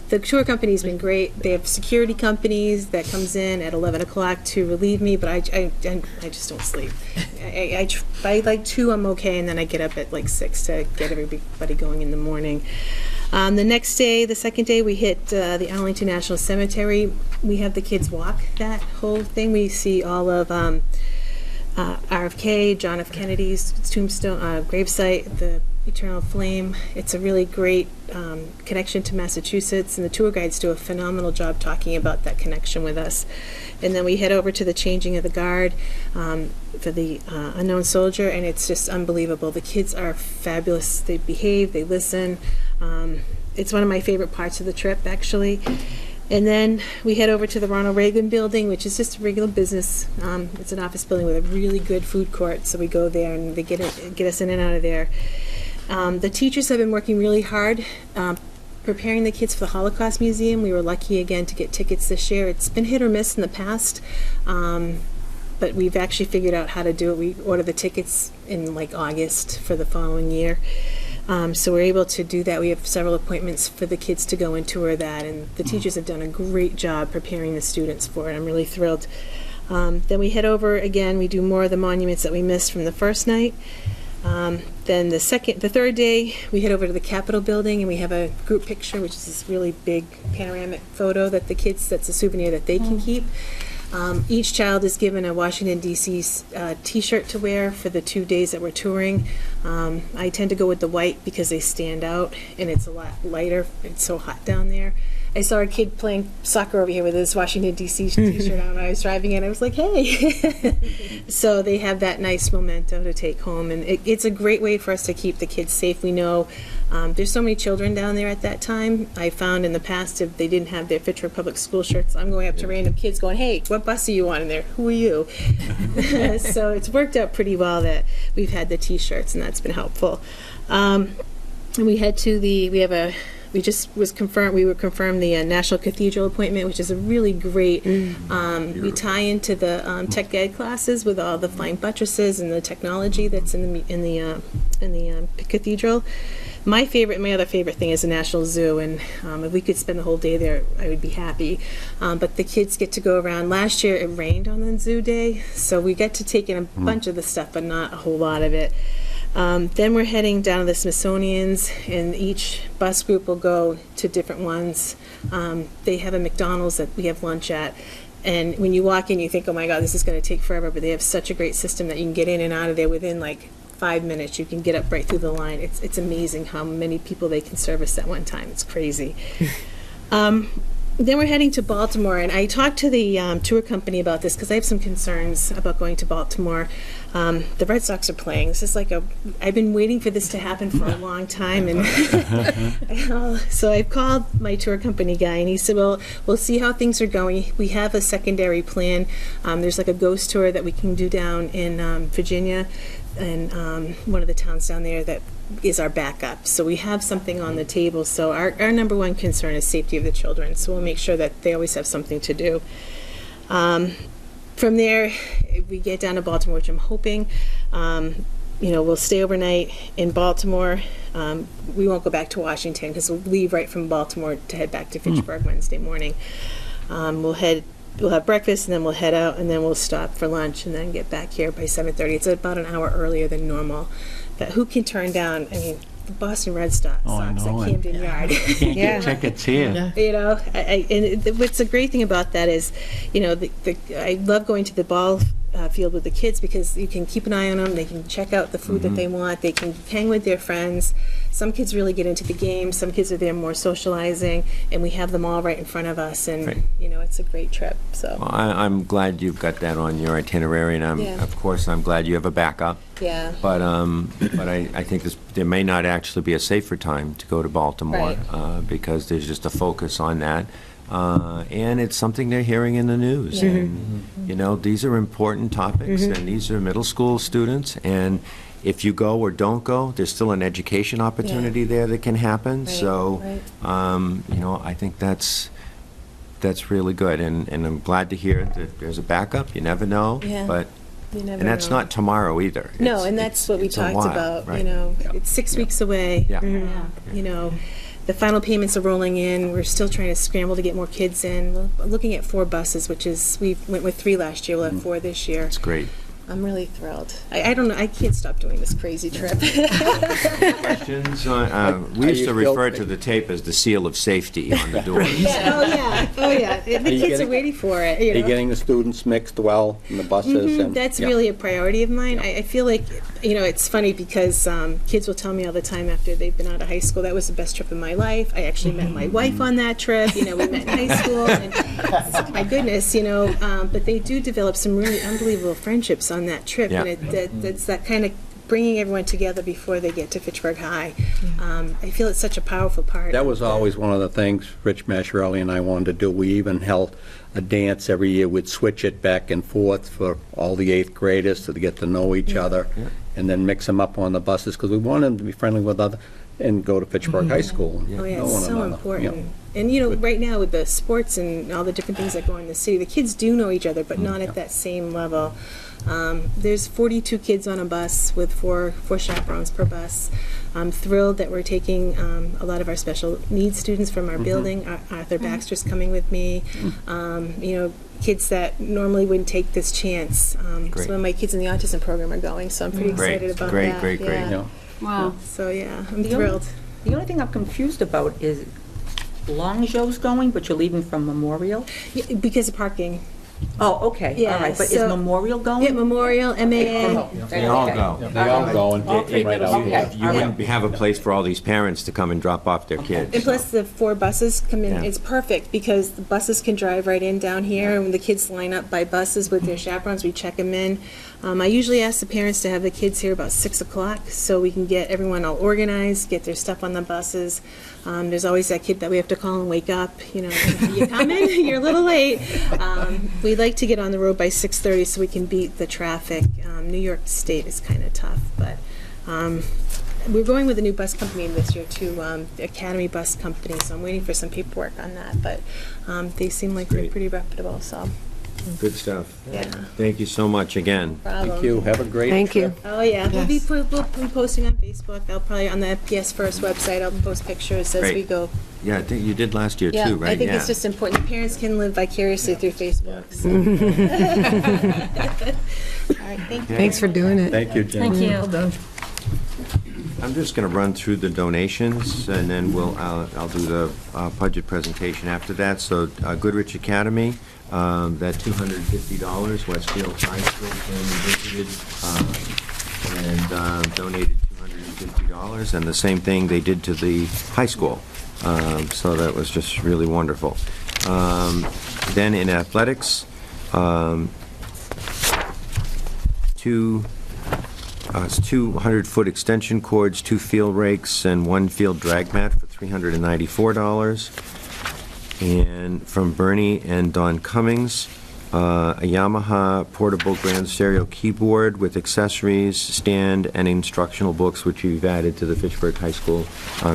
The tour company's been great. They have security companies that comes in at 11 o'clock to relieve me, but I just don't sleep. By like 2, I'm okay, and then I get up at like 6 to get everybody going in the morning. The next day, the second day, we hit the Arlington National Cemetery. We have the kids walk that whole thing. We see all of RFK, John F. Kennedy's tombstone, gravesite, the Eternal Flame. It's a really great connection to Massachusetts, and the tour guides do a phenomenal job talking about that connection with us. And then we head over to the changing of the guard for the unknown soldier, and it's just unbelievable. The kids are fabulous. They behave, they listen. It's one of my favorite parts of the trip, actually. And then we head over to the Ronald Reagan building, which is just a regular business. It's an office building with a really good food court, so we go there and they get us in and out of there. The teachers have been working really hard preparing the kids for the Holocaust Museum. We were lucky again to get tickets this year. It's been hit or miss in the past, but we've actually figured out how to do it. We order the tickets in like August for the following year. So we're able to do that. We have several appointments for the kids to go and tour that, and the teachers have done a great job preparing the students for it. I'm really thrilled. Then we head over again. We do more of the monuments that we missed from the first night. Then the third day, we head over to the Capitol building, and we have a group picture, which is this really big panoramic photo that the kids, that's a souvenir that they can keep. Each child is given a Washington, D.C. T-shirt to wear for the 2 days that we're touring. I tend to go with the white because they stand out, and it's a lot lighter. It's so hot down there. I saw a kid playing soccer over here with his Washington, D.C. T-shirt on when I was driving in. I was like, hey. So they have that nice memento to take home, and it's a great way for us to keep the kids safe. We know there's so many children down there at that time. I found in the past if they didn't have their Fitchburg Public School shirts, I'm going up to random kids going, hey, what bus are you on? And they're, who are you? So it's worked out pretty well that we've had the T-shirts, and that's been helpful. And we head to we were confirmed the National Cathedral appointment, which is a really great, we tie into the tech ed classes with all the flying buttresses and the technology that's in the cathedral. My other favorite thing is the National Zoo, and if we could spend the whole day there, I would be happy. But the kids get to go around. Last year it rained on the zoo day, so we get to take in a bunch of the stuff, but not a whole lot of it. Then we're heading down to the Smithsonian's, and each bus group will go to different ones. They have a McDonald's that we have lunch at, and when you walk in, you think, oh my God, this is going to take forever, but they have such a great system that you can get in and out of there within like 5 minutes. You can get up right through the line. It's amazing how many people they can service at one time. It's crazy. then we're heading to Baltimore, and I talked to the tour company about this because I have some concerns about going to Baltimore. The Red Sox are playing. This is like I've been waiting for this to happen for a long time, and so I've called my tour company guy, and he said, well, we'll see how things are going. We have a secondary plan. There's like a ghost tour that we can do down in Virginia, and one of the towns down there that is our backup. So we have something on the table. So our number one concern is safety of the children. So we'll make sure that they always have something to do. From there, we get down to Baltimore, which I'm hoping. We'll stay overnight in Baltimore. We won't go back to Washington because we'll leave right from Baltimore to head back to Fitchburg Wednesday morning. We'll have breakfast, and then we'll head out, and then we'll stop for lunch, and then get back here by 7:30. It's about an hour earlier than normal. But who can turn down, the Boston Red Sox at Camden Yard? Can't get tickets here. What's the great thing about that is, I love going to the ball field with the kids because you can keep an eye on them. They can check out the food that they want. They can hang with their friends. Some kids really get into the game. Some kids are there more socializing, and we have them all right in front of us. And it's a great trip. So Well, I'm glad you've got that on your itinerary, and of course, I'm glad you have a backup. Yeah. But I think there may not actually be a safer time to go to Baltimore because there's just a focus on that. And it's something they're hearing in the news. And, these are important topics, and these are middle school students. And if you go or don't go, there's still an education opportunity there that can happen. So, I think that's really good. And I'm glad to hear that there's a backup. You never know. Yeah. But You never and that's know. not tomorrow either. No, and that's what we it's a talked while, about, right. It's 6 weeks away. Yeah. The final payments are rolling in. We're still trying to scramble to get more kids in. We're looking at 4 buses, we went with 3 last year. We'll have 4 this year. It's great. I'm really thrilled. I don't know, I can't stop doing this crazy trip. Questions? We used to refer to the tape as the seal of safety on the door. Oh, yeah. The kids are waiting for it. Are you getting the students mixed well in the buses? And, That's really a priority of mine. I feel like, it's funny because kids will tell me all the time after they've been out of high school, that was the best trip of my life. I actually met my wife on that trip. We met in high school. And, my goodness, but they do develop some really unbelievable friendships on that trip. Yeah. And it's that kind of bringing everyone together before they get to Fitchburg High. I feel it's such a powerful part. That was always one of the things Rich Mascherelli and I wanted to do. We even held a dance every year. We'd switch it back and forth for all the 8th graders to get to know each other, and then mix them up on the buses because we wanted them to be friendly with other and go to Fitchburg High School. And Oh, yeah, know it's one so another. important. And, right now with the sports and all the different things that go on in the city, the kids do know each other, but not at that same level. There's 42 kids on a bus with four chaperones per bus. I'm thrilled that we're taking a lot of our special needs students from our building. Arthur Baxter's coming with me. Kids that normally wouldn't take this chance. Great. Some of my kids in the autism program are going, so I'm pretty Great. excited about Great, that. great, great. Yeah. Wow. So, I'm The thrilled. The only thing I'm confused about is Longjo's going, but you're leaving from Memorial? Yeah, because of parking. Oh, okay, Yeah, all right, but is so- Memorial going? Yeah, Memorial, MAA. They all go. They all go and All three right middle out schools. here. You wouldn't have a place for all these parents to come and drop off their kids. And plus the 4 buses come in, Yeah. it's perfect because the buses can drive right in down here and when the kids line up by buses with their chaperones, we check them in. I usually ask the parents to have the kids here about 6 o'clock so we can get everyone all organized, get their stuff on the buses. There's always that kid that we have to call and wake up, you coming? You're a little late. We like to get on the road by 6:30 so we can beat the traffic. New York State is kind of tough, but we're going with a new bus company this year too, the Academy Bus Company, so I'm waiting for some paperwork on that, but they seem like they're Great. pretty reputable, so. Good stuff. Yeah. Thank you so much again. Problem. Thank you. Have a great Thank you. trip. Oh, yeah, we'll be posting on Facebook, I'll probably, on the PS First website, I'll post pictures as Great. we go. Yeah, I think you did last year too, right? I think it's just important, parents can live vicariously through Facebook, so. All right, thank you. Thanks for doing it. Thank you, Jen. Thank you. Well done. I'm just going to run through the donations, and then I'll do the budget presentation after that. So Goodrich Academy, that $250, Westfield High School came and visited and donated $250, and the same thing they did to the high school. So that was just really wonderful. Then in athletics, two 200-foot extension cords, 2 field rakes, and 1 field drag mat for $394. And from Bernie and Don Cummings, a Yamaha portable grand stereo keyboard with accessories, stand, and instructional books, which we've added to the Fitchburg High School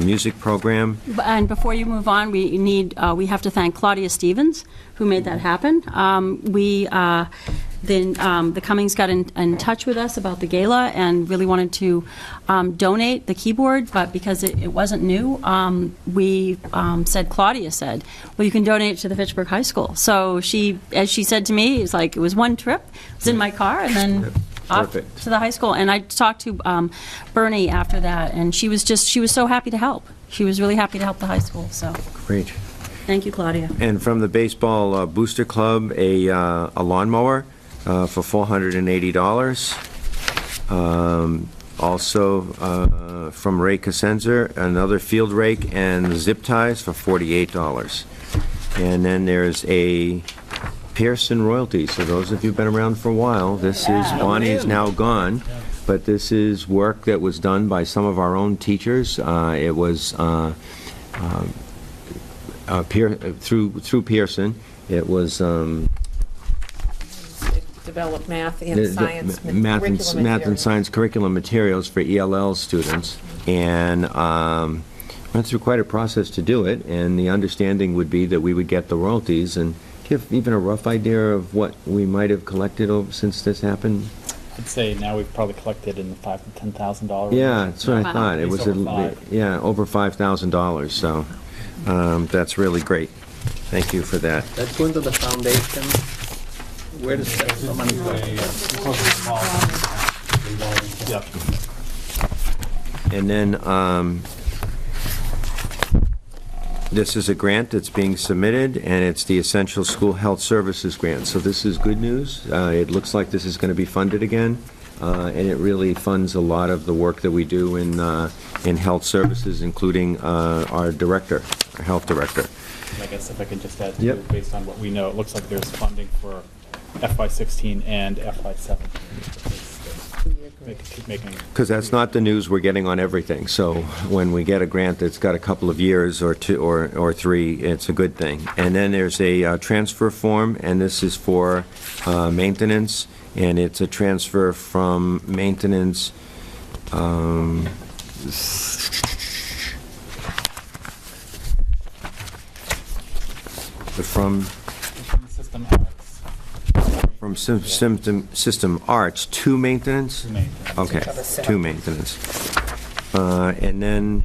music program. And before you move on, we have to thank Claudia Stevens, who made that happen. The Cummings got in touch with us about the gala and really wanted to donate the keyboard, but because it wasn't new, Claudia said, well, you can donate it to the Fitchburg High School. So as she said to me, it was one trip, it was in my car, and then off to the high school. And I talked to Bernie after that, and she was so happy to help. She was really happy to help the high school, so. Great. Thank you, Claudia. And from the Baseball Booster Club, a lawnmower for $480. Also from Ray Cosenza, another field rake and zip ties for $48. And then there's a Pearson royalty. So those of you who've been around for a while, Bonnie is now gone, but this is work that was done by some of our own teachers. It was through Pearson. It was develop math and science math and science curriculum materials for ELL students, and went through quite a process to do it. And the understanding would be that we would get the royalties. And do you have even a rough idea of what we might have collected since this happened? I'd say now we've probably collected in the $5,000 to $10,000. Yeah, that's what I thought. It was over $5,000. So that's really great. Thank you for that. That's going to the foundation. Where does that money go? And then this is a grant that's being submitted, and it's the Essential School Health Services Grant. So this is good news. It looks like this is going to be funded again, and it really funds a lot of the work that we do in health services, including our health director. I guess if I can just add, too, based on what we know, it looks like there's funding for FY16 and FY17. Because that's not the news we're getting on everything. So when we get a grant that's got a couple of years or 2 or 3, it's a good thing. And then there's a transfer form, and this is for maintenance, and it's a transfer from maintenance from system arts to maintenance? Okay, to maintenance. And then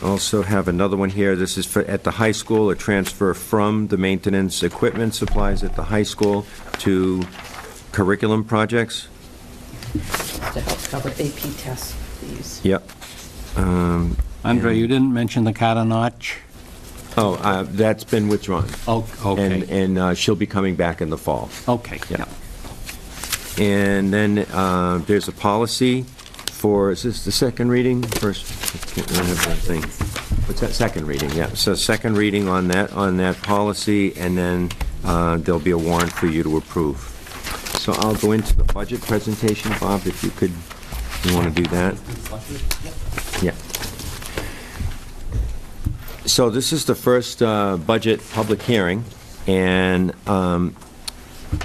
also have another one here. This is for at the high school, a transfer from the maintenance equipment supplies at the high school to curriculum projects. To help cover AP tests, please. Yep. Andre, you didn't mention the Carter Notch. Oh, that's been withdrawn. Oh, okay. And she'll be coming back in the fall. Okay. Yeah. And then there's a policy for, is this the second reading? First, I have that thing. What's that? Second reading, yeah. So second reading on that policy, and then there'll be a warrant for you to approve. So I'll go into the budget presentation, Bob, if you want to do that. Yeah. So this is the first budget public hearing, and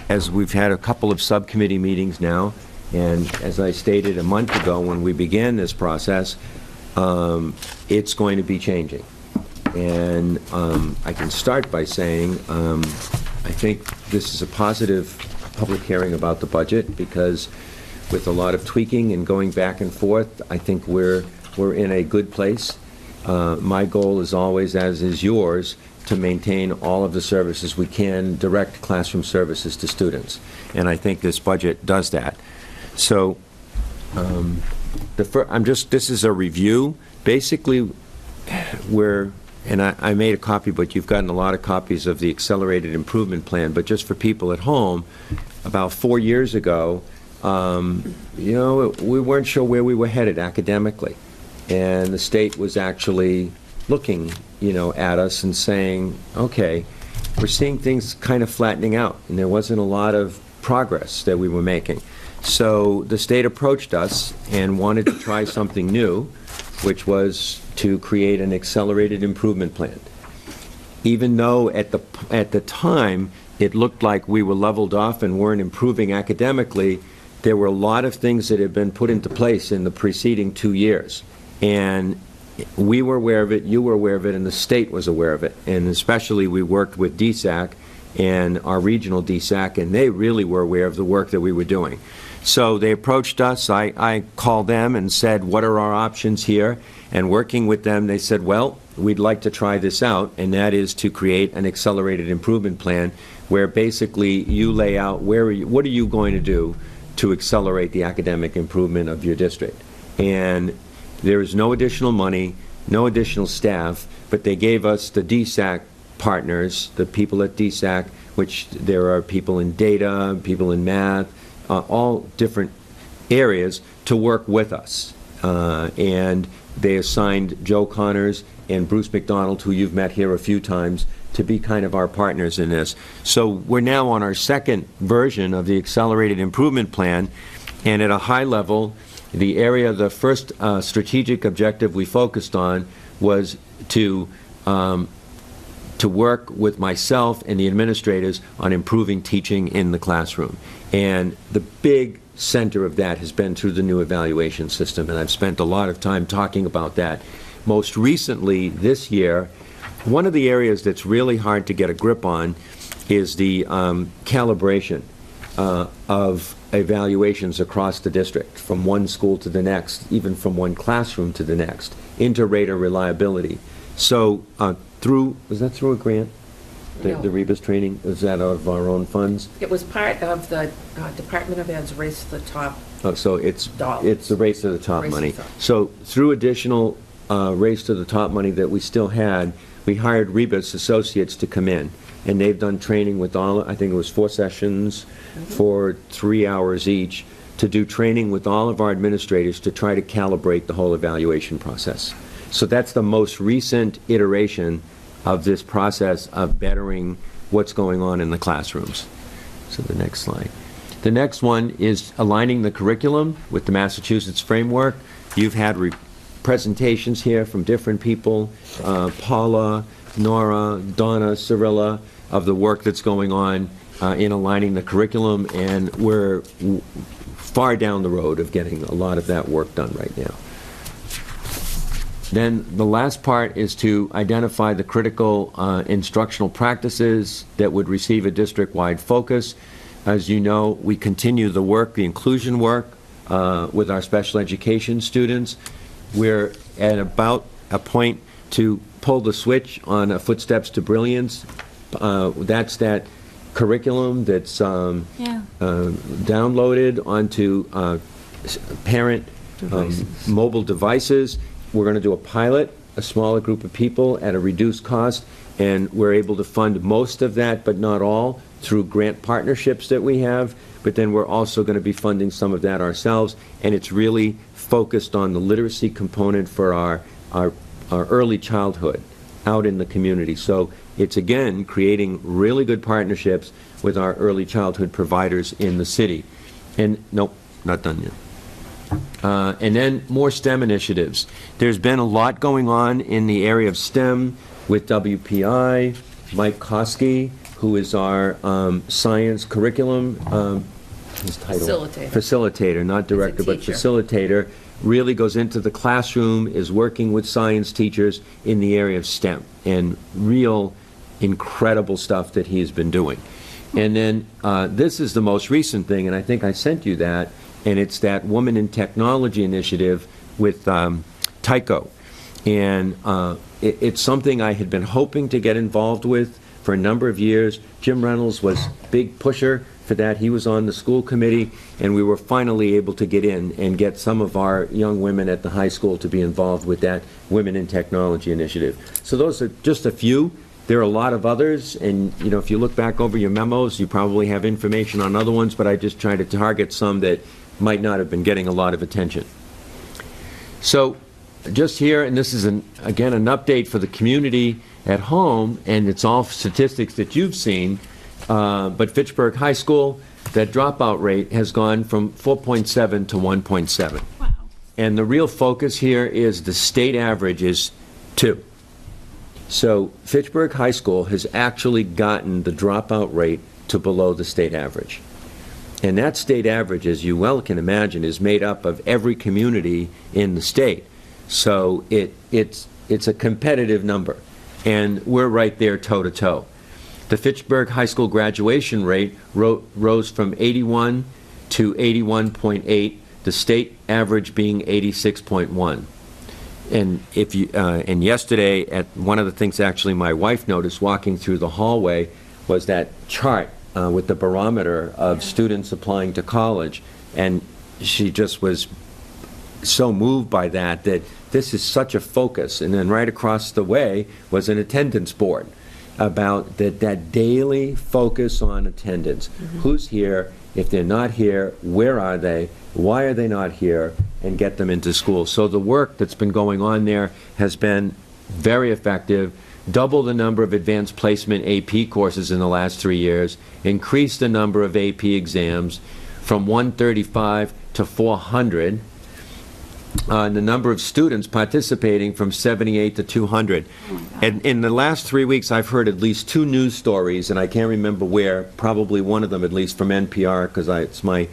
as we've had a couple of subcommittee meetings now, and as I stated a month ago when we began this process, it's going to be changing. And I can start by saying I think this is a positive public hearing about the budget, because with a lot of tweaking and going back and forth, I think we're in a good place. My goal is always, as is yours, to maintain all of the services we can, direct classroom services to students. And I think this budget does that. So this is a review. Basically, and I made a copy, but you've gotten a lot of copies of the Accelerated Improvement Plan, but just for people at home, about 4 years ago, we weren't sure where we were headed academically. And the state was actually looking, at us and saying, okay, we're seeing things kind of flattening out, and there wasn't a lot of progress that we were making. So the state approached us and wanted to try something new, which was to create an accelerated improvement plan. Even though at the time it looked like we were leveled off and weren't improving academically, there were a lot of things that had been put into place in the preceding 2 years. And we were aware of it, you were aware of it, and the state was aware of it. And especially we worked with DSAC and our regional DSAC, and they really were aware of the work that we were doing. So they approached us. I called them and said, what are our options here? And working with them, they said, well, we'd like to try this out, and that is to create an accelerated improvement plan where basically you lay out what are you going to do to accelerate the academic improvement of your district. And there is no additional money, no additional staff, but they gave us the DSAC partners, the people at DSAC, which there are people in data, people in math, all different areas to work with us. And they assigned Joe Connors and Bruce McDonald, who you've met here a few times, to be kind of our partners in this. So we're now on our second version of the Accelerated Improvement Plan, and at a high level, the first strategic objective we focused on was to work with myself and the administrators on improving teaching in the classroom. And the big center of that has been through the new evaluation system, and I've spent a lot of time talking about that. Most recently, this year, one of the areas that's really hard to get a grip on is the calibration of evaluations across the district, from one school to the next, even from one classroom to the next, inter-rater reliability. So was that through a grant? No. The Rebus training, was that out of our own funds? It was part of the Department of Ed's Race to the Top. Oh, so it's the Race to the Top Race to money. the Top. So through additional Race to the Top money that we still had, we hired Rebus Associates to come in, and they've done training with I think it was 4 sessions for 3 hours each, to do training with all of our administrators to try to calibrate the whole evaluation process. So that's the most recent iteration of this process of bettering what's going on in the classrooms. So the next slide. The next one is aligning the curriculum with the Massachusetts framework. You've had presentations here from different people, Paula, Nora, Donna, Cirilla, of the work that's going on in aligning the curriculum, and we're far down the road of getting a lot of that work done right now. Then the last part is to identify the critical instructional practices that would receive a district-wide focus. As you know, we continue the work, the inclusion work, with our special education students. We're at about a point to pull the switch on a Footsteps to Brilliance. That's that curriculum that's downloaded onto parent mobile devices. We're going to do a pilot, a smaller group of people at a reduced cost, and we're able to fund most of that, but not all, through grant partnerships that we have. But then we're also going to be funding some of that ourselves, and it's really focused on the literacy component for our early childhood out in the community. So it's, again, creating really good partnerships with our early childhood providers in the city. And, nope, not done yet. And then more STEM initiatives. There's been a lot going on in the area of STEM with WPI. Mike Koski, who is our science curriculum his title? Facilitator, not director, but facilitator, really goes into the classroom, is working with science teachers in the area of STEM, and real incredible stuff that he has been doing. And then this is the most recent thing, and I think I sent you that, and it's that Woman in Technology initiative with Tyco. And it's something I had been hoping to get involved with for a number of years. Jim Reynolds was big pusher for that. He was on the school committee, and we were finally able to get in and get some of our young women at the high school to be involved with that Women in Technology initiative. So those are just a few. There are a lot of others, and if you look back over your memos, you probably have information on other ones, but I just try to target some that might not have been getting a lot of attention. So just here, and this is, again, an update for the community at home, and it's all statistics that you've seen, but Fitchburg High School, that dropout rate has gone from 4.7 to 1.7. Wow. And the real focus here is the state average is 2. So Fitchburg High School has actually gotten the dropout rate to below the state average. And that state average, as you well can imagine, is made up of every community in the state. So it's a competitive number, and we're right there toe-to-toe. The Fitchburg High School graduation rate rose from 81 to 81.8, the state average being 86.1. And and yesterday, at one of the things actually my wife noticed walking through the hallway was that chart with the barometer of students applying to college, and she just was so moved by that this is such a focus. And then right across the way was an attendance board about that daily focus on attendance. Mm-hmm. Who's here? If they're not here, where are they? Why are they not here? And get them into school. So the work that's been going on there has been very effective. Double the number of advanced placement AP courses in the last 3 years, increased the number of AP exams from 135 to 400, and the number of students participating from 78 to 200. And in the last 3 weeks, I've heard at least 2 news stories, and I can't remember where, probably one of them at least from NPR, because it's my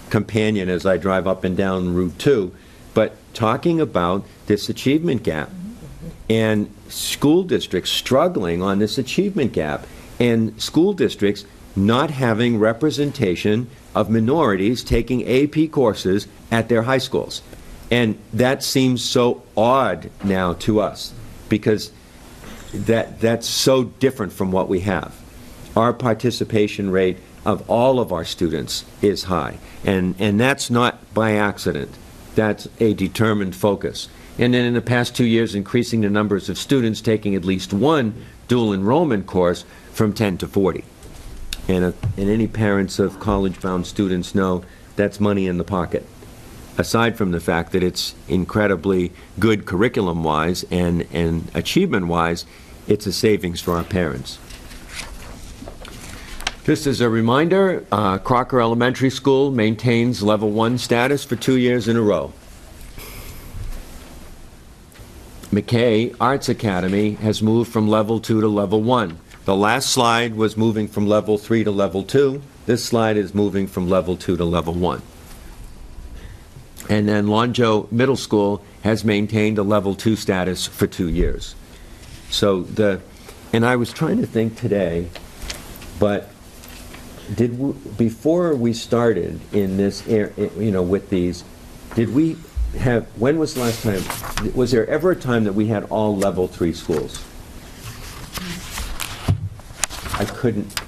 companion as I drive up and down Route 2, but talking about this achievement gap and school districts struggling on this achievement gap, and school districts not having representation of minorities taking AP courses at their high schools. And that seems so odd now to us, because that's so different from what we have. Our participation rate of all of our students is high, and that's not by accident. That's a determined focus. And then in the past 2 years, increasing the numbers of students taking at least one dual enrollment course from 10 to 40. And any parents of college-bound students know that's money in the pocket. Aside from the fact that it's incredibly good curriculum-wise and achievement-wise, it's a savings for our parents. Just as a reminder, Crocker Elementary School maintains level 1 status for 2 years in a row. McKay Arts Academy has moved from level 2 to level 1. The last slide was moving from level 3 to level 2. This slide is moving from level 2 to level 1. And then Lonjo Middle School has maintained a level 2 status for 2 years. So and I was trying to think today, but before we started in this, with these, did we have, when was the last time, was there ever a time that we had all level 3 schools? I couldn't.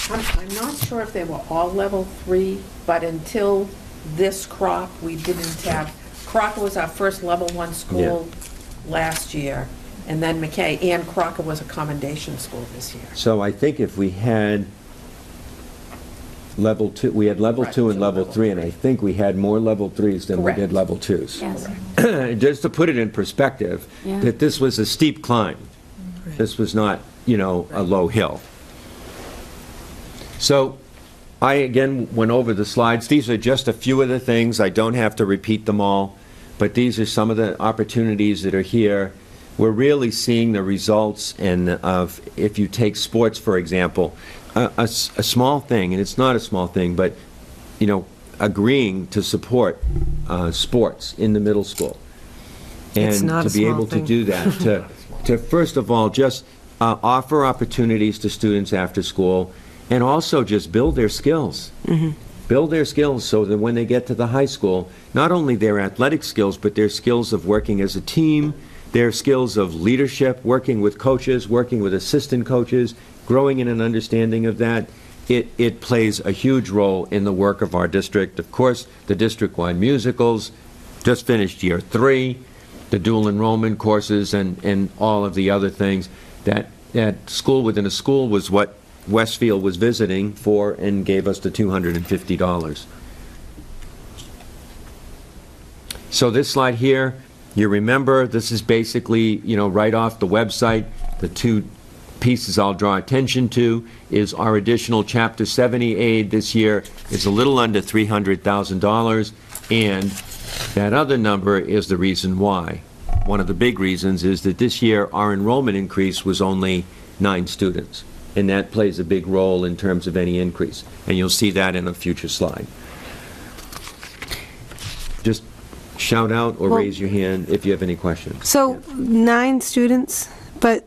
I'm not sure if they were all level 3, but until this crop, we didn't have, Crocker was our first level 1 school last year, and then McKay, and Crocker was a commendation school this year. So I think if we had level 2, we had level 2 and level 3, and I think we had more level 3s than we did level 2s. Yes. Just to put it in perspective, that this was a steep climb. This was not, a low hill. So I again went over the slides. These are just a few of the things. I don't have to repeat them all, but these are some of the opportunities that are here. We're really seeing the results of, if you take sports, for example, a small thing, and it's not a small thing, but, agreeing to support sports in the middle school. And It's not to a be small able thing. to do that, to first of all, just offer opportunities to students after school, and also just build their skills. Mm-hmm. Build their skills so that when they get to the high school, not only their athletic skills, but their skills of working as a team, their skills of leadership, working with coaches, working with assistant coaches, growing in an understanding of that. It plays a huge role in the work of our district. Of course, the district-wide musicals, just finished year 3, the dual enrollment courses, and all of the other things. That school within a school was what Westfield was visiting for and gave us the $250. So this slide here You remember, this is basically, right off the website. The two pieces I'll draw attention to is our additional Chapter 70 aid this year is a little under $300,000, and that other number is the reason why. One of the big reasons is that this year our enrollment increase was only 9 students, and that plays a big role in terms of any increase, and you'll see that in a future slide. Just shout out or raise your hand if you have any questions. So 9 students, but,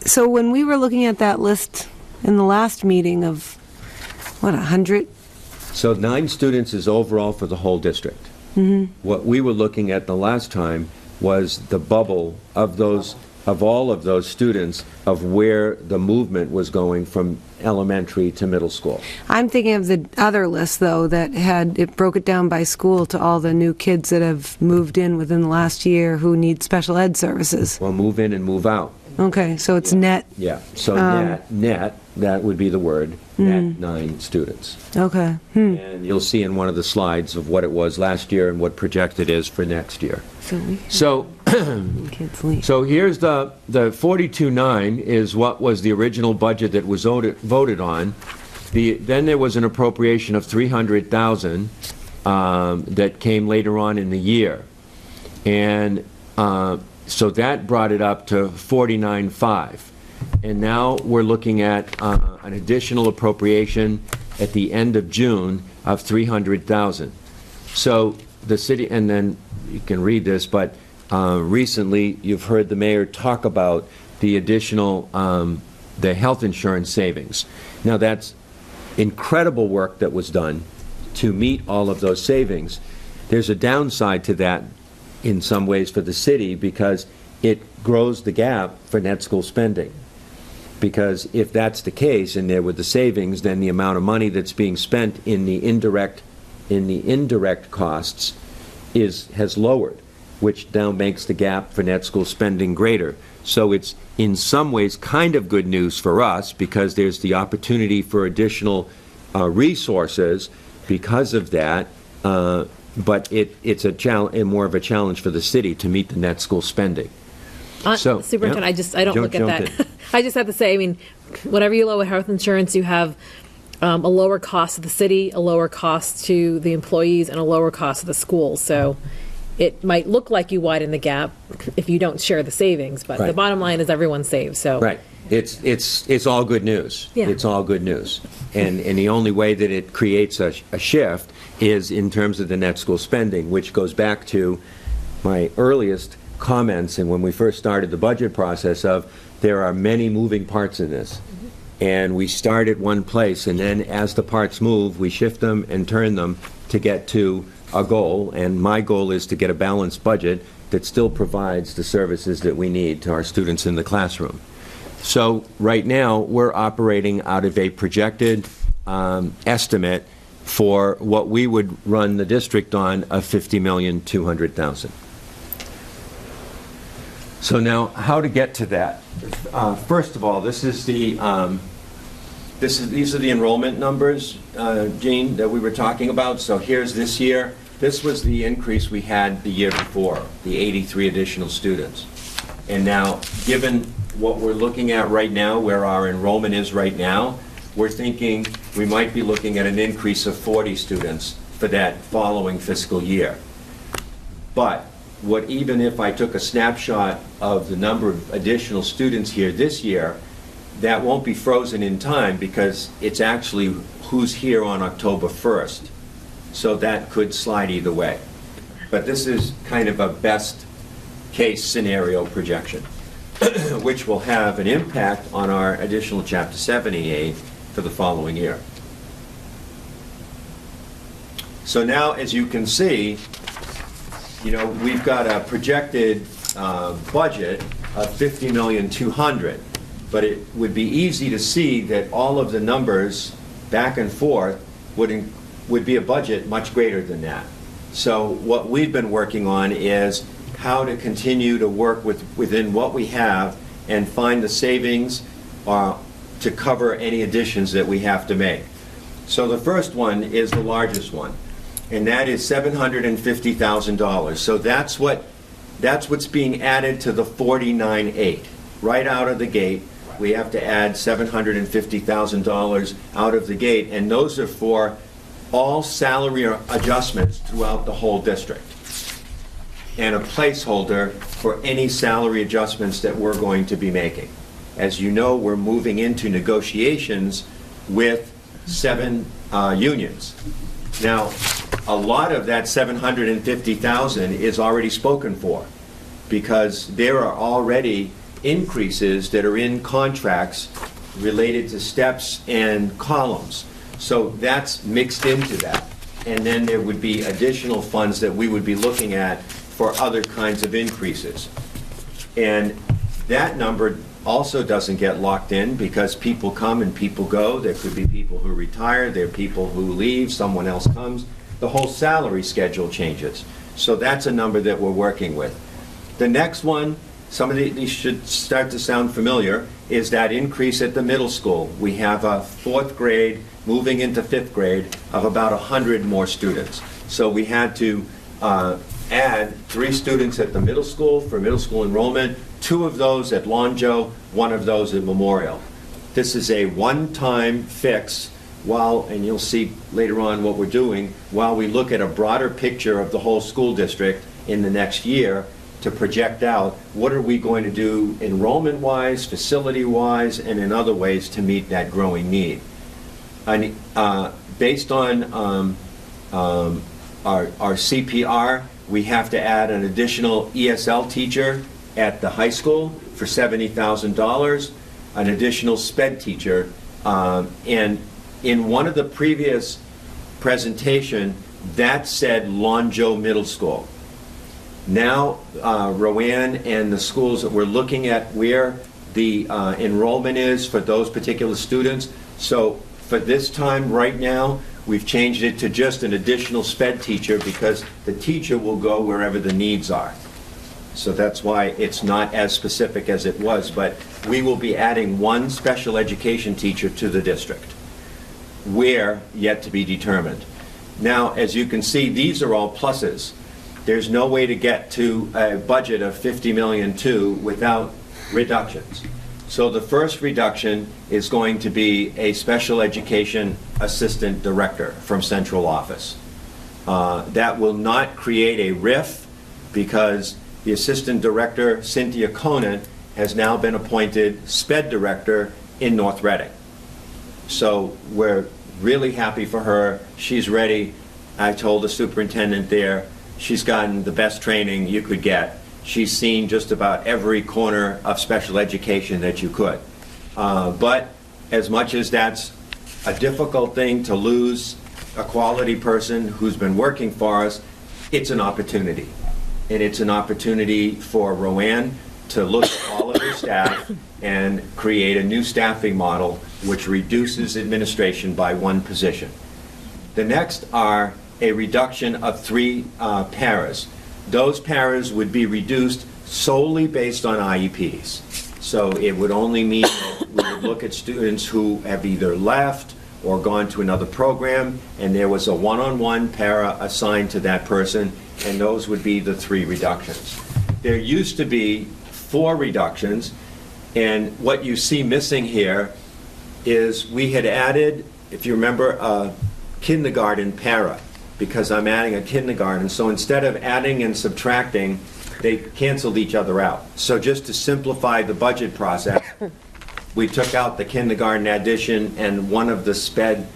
so when we were looking at that list in the last meeting of, 100? So 9 students is overall for the whole district. What we were looking at the last time was the bubble of those, of all of those students, of where the movement was going from elementary to middle school. I'm thinking of the other list, though, that it broke it down by school to all the new kids that have moved in within the last year who need special ed services. Well, move in and move out. Okay, so it's net. Yeah, so net, that would be the word, net 9 students. Okay. And you'll see in one of the slides of what it was last year and what projected is for next year. So here's the 42.9 is what was the original budget that was voted on. Then there was an appropriation of $300,000 that came later on in the year. And so that brought it up to 49.5. And now we're looking at an additional appropriation at the end of June of $300,000. So the city, and then you can read this, but recently you've heard the mayor talk about the additional, the health insurance savings. Now that's incredible work that was done to meet all of those savings. There's a downside to that in some ways for the city because it grows the gap for net school spending. Because if that's the case and there were the savings, then the amount of money that's being spent in the indirect costs has lowered, which now makes the gap for net school spending greater. So it's in some ways kind of good news for us because there's the opportunity for additional resources because of that. But it's more of a challenge for the city to meet the net school spending. Superintendent, I don't look at that. I just have to say, I mean, whenever you lower health insurance, you have a lower cost to the city, a lower cost to the employees, and a lower cost to the schools. So it might look like you widen the gap if you don't share the savings, but the bottom line is everyone saves. So right, it's all good news. Yeah. It's all good news, and the only way that it creates a shift is in terms of the net school spending, which goes back to my earliest comments and when we first started the budget process of there are many moving parts in this. And we start at one place, and then as the parts move, we shift them and turn them to get to a goal. And my goal is to get a balanced budget that still provides the services that we need to our students in the classroom. So right now, we're operating out of a projected estimate for what we would run the district on of $50,200,000. So now, how to get to that? First of all, these are the enrollment numbers, Jean, that we were talking about. So here's this year. This was the increase we had the year before, the 83 additional students. And now, given what we're looking at right now, where our enrollment is right now, we're thinking we might be looking at an increase of 40 students for that following fiscal year. But even if I took a snapshot of the number of additional students here this year, that won't be frozen in time because it's actually who's here on October 1st. So that could slide either way. But this is kind of a best case scenario projection, which will have an impact on our additional Chapter 70 aid for the following year. So now, as you can see, we've got a projected budget of $50,200,000, but it would be easy to see that all of the numbers back and forth would be a budget much greater than that. So what we've been working on is how to continue to work within what we have and find the savings to cover any additions that we have to make. So the first one is the largest one, and that is $750,000. So that's what that's what's being added to the 49.8. Right out of the gate, we have to add $750,000 out of the gate, and those are for all salary adjustments throughout the whole district, and a placeholder for any salary adjustments that we're going to be making. As you know, we're moving into negotiations with 7 unions. Now, a lot of that $750,000 is already spoken for, because there are already increases that are in contracts related to steps and columns. So that's mixed into that. And then there would be additional funds that we would be looking at for other kinds of increases. And that number also doesn't get locked in, because people come and people go. There could be people who retire, there are people who leave, someone else comes. The whole salary schedule changes. So that's a number that we're working with. The next one, some of these should start to sound familiar, is that increase at the middle school. We have a 4th grade moving into 5th grade of about 100 more students. So we had to add 3 students at the middle school for middle school enrollment, 2 of those at Lonjo, 1 of those at Memorial. This is a one-time fix, and you'll see later on what we're doing, while we look at a broader picture of the whole school district in the next year to project out what are we going to do enrollment-wise, facility-wise, and in other ways to meet that growing need. And, based on our CPR, we have to add an additional ESL teacher at the high school for $70,000, an additional SPED teacher, and in one of the previous presentation, that said Lonjo Middle School. Now, Rowan and the schools that we're looking at where the enrollment is for those particular students. So for this time, right now, we've changed it to just an additional SPED teacher, because the teacher will go wherever the needs are. So that's why it's not as specific as it was, but we will be adding 1 special education teacher to the district. Where, yet to be determined. Now, as you can see, these are all pluses. There's no way to get to a budget of $50 million without reductions. So the first reduction is going to be a special education assistant director from central office. That will not create a RIF, because the assistant director, Cynthia Conant, has now been appointed SPED director in North Reading. So we're really happy for her. She's ready. I told the superintendent there, she's gotten the best training you could get. She's seen just about every corner of special education that you could. But as much as that's a difficult thing to lose a quality person who's been working for us, it's an opportunity. And it's an opportunity for Rowan to look at all of her staff and create a new staffing model which reduces administration by 1 position. The next are a reduction of 3 paras. Those paras would be reduced solely based on IEPs. So it would only mean that we would look at students who have either left or gone to another program, and there was a one-on-one para assigned to that person, and those would be the 3 reductions. There used to be 4 reductions, and what you see missing here is we had added, if you remember, a kindergarten para, because I'm adding a kindergarten. So instead of adding and subtracting, they canceled each other out. So just to simplify the budget process, we took out the kindergarten addition and one of the SPED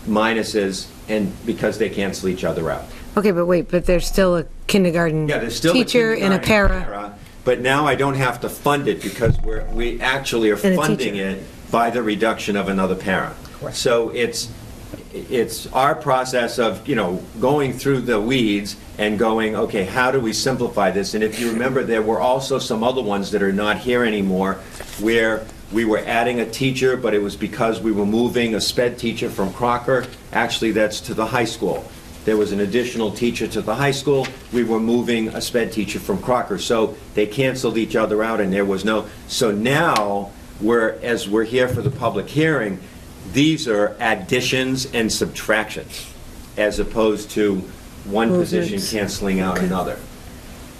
minuses, and because they cancel each other out. Okay, but there's still a kindergarten teacher and a para. But now I don't have to fund it, because we actually are funding it by the reduction of another para. So it's our process of, going through the weeds and going, okay, how do we simplify this? And if you remember, there were also some other ones that are not here anymore, where we were adding a teacher, but it was because we were moving a SPED teacher from Crocker. Actually, that's to the high school. There was an additional teacher to the high school. We were moving a SPED teacher from Crocker. So they canceled each other out, and there was no. So now, as we're here for the public hearing, these are additions and subtractions, as opposed to one position canceling out another.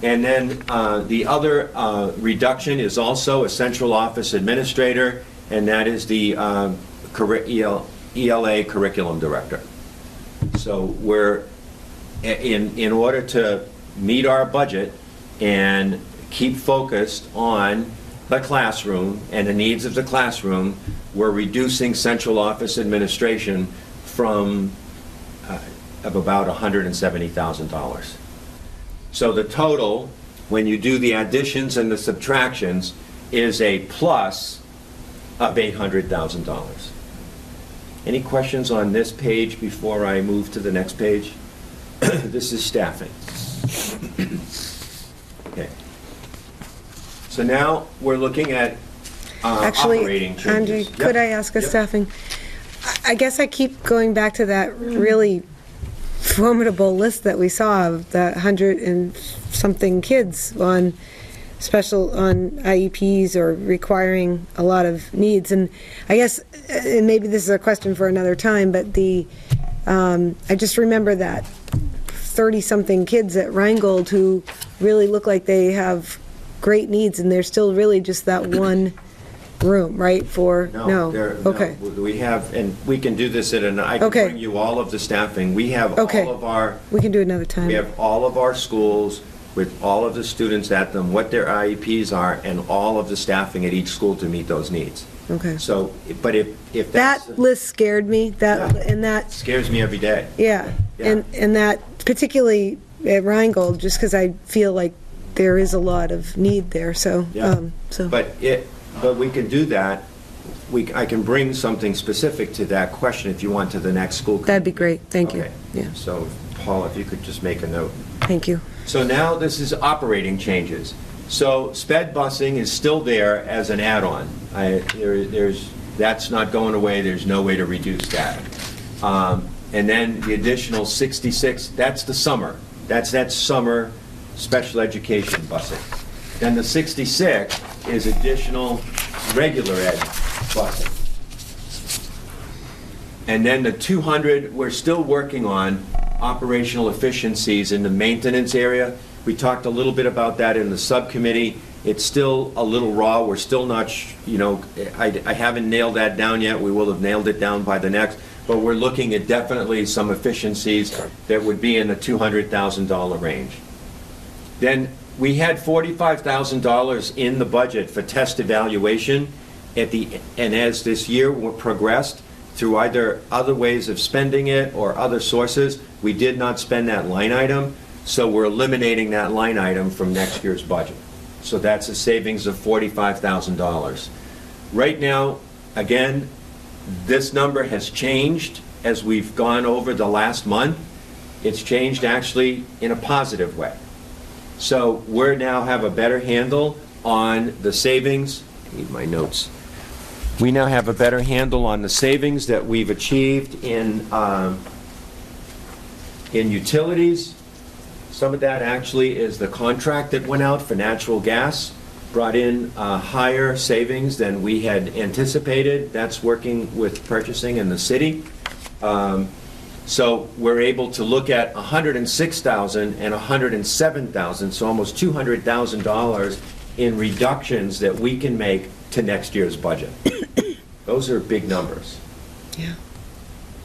And then the other reduction is also a central office administrator, and that is the ELA curriculum director. So we're, in order to meet our budget and keep focused on the classroom and the needs of the classroom, we're reducing central office administration from of about $170,000. So the total, when you do the additions and the subtractions, is a plus of $800,000. Any questions on this page before I move to the next page? This is staffing. Okay. So now we're looking at operating changes. Andre, could I ask a staffing? I guess I keep going back to that really formidable list that we saw of the 100 and something kids on IEPs or requiring a lot of needs. And I guess, and maybe this is a question for another time, but I just remember that 30-something kids at Rheingold who really look like they have great needs, and they're still really just that one room, right? No. Okay. No, we have, and we can do this I can bring you all of the staffing. We have all of our... We can do it another time. We have all of our schools with all of the students at them, what their IEPs are, and all of the staffing at each school to meet those needs. Okay. So, but if that list scared me, and that scares me every day. Yeah. And that particularly at Rheingold, just because I feel like there is a lot of need there. So, But we can do that. I can bring something specific to that question if you want to the next school committee. That'd be great. Thank you. Yeah. So, Paul, if you could just make a note. Thank you. So now this is operating changes. So sped busing is still there as an add-on. That's not going away. There's no way to reduce that. And then the additional 66, that's the summer. That's that summer special education busing. Then the 66 is additional regular ed busing. And then the 200, we're still working on operational efficiencies in the maintenance area. We talked a little bit about that in the subcommittee. It's still a little raw. We're still not, I haven't nailed that down yet. We will have nailed it down by the next. But we're looking at definitely some efficiencies that would be in the $200,000 range. Then we had $45,000 in the budget for test evaluation and as this year progressed through either other ways of spending it or other sources, we did not spend that line item, so we're eliminating that line item from next year's budget. So that's a savings of $45,000. Right now, again, this number has changed as we've gone over the last month. It's changed actually in a positive way. So we now have a better handle on the savings. I need my notes. We now have a better handle on the savings that we've achieved in utilities. Some of that actually is the contract that went out for natural gas, brought in higher savings than we had anticipated. That's working with purchasing in the city. So we're able to look at $106,000 and $107,000, so almost $200,000 in reductions that we can make to next year's budget. Those are big numbers. Yeah.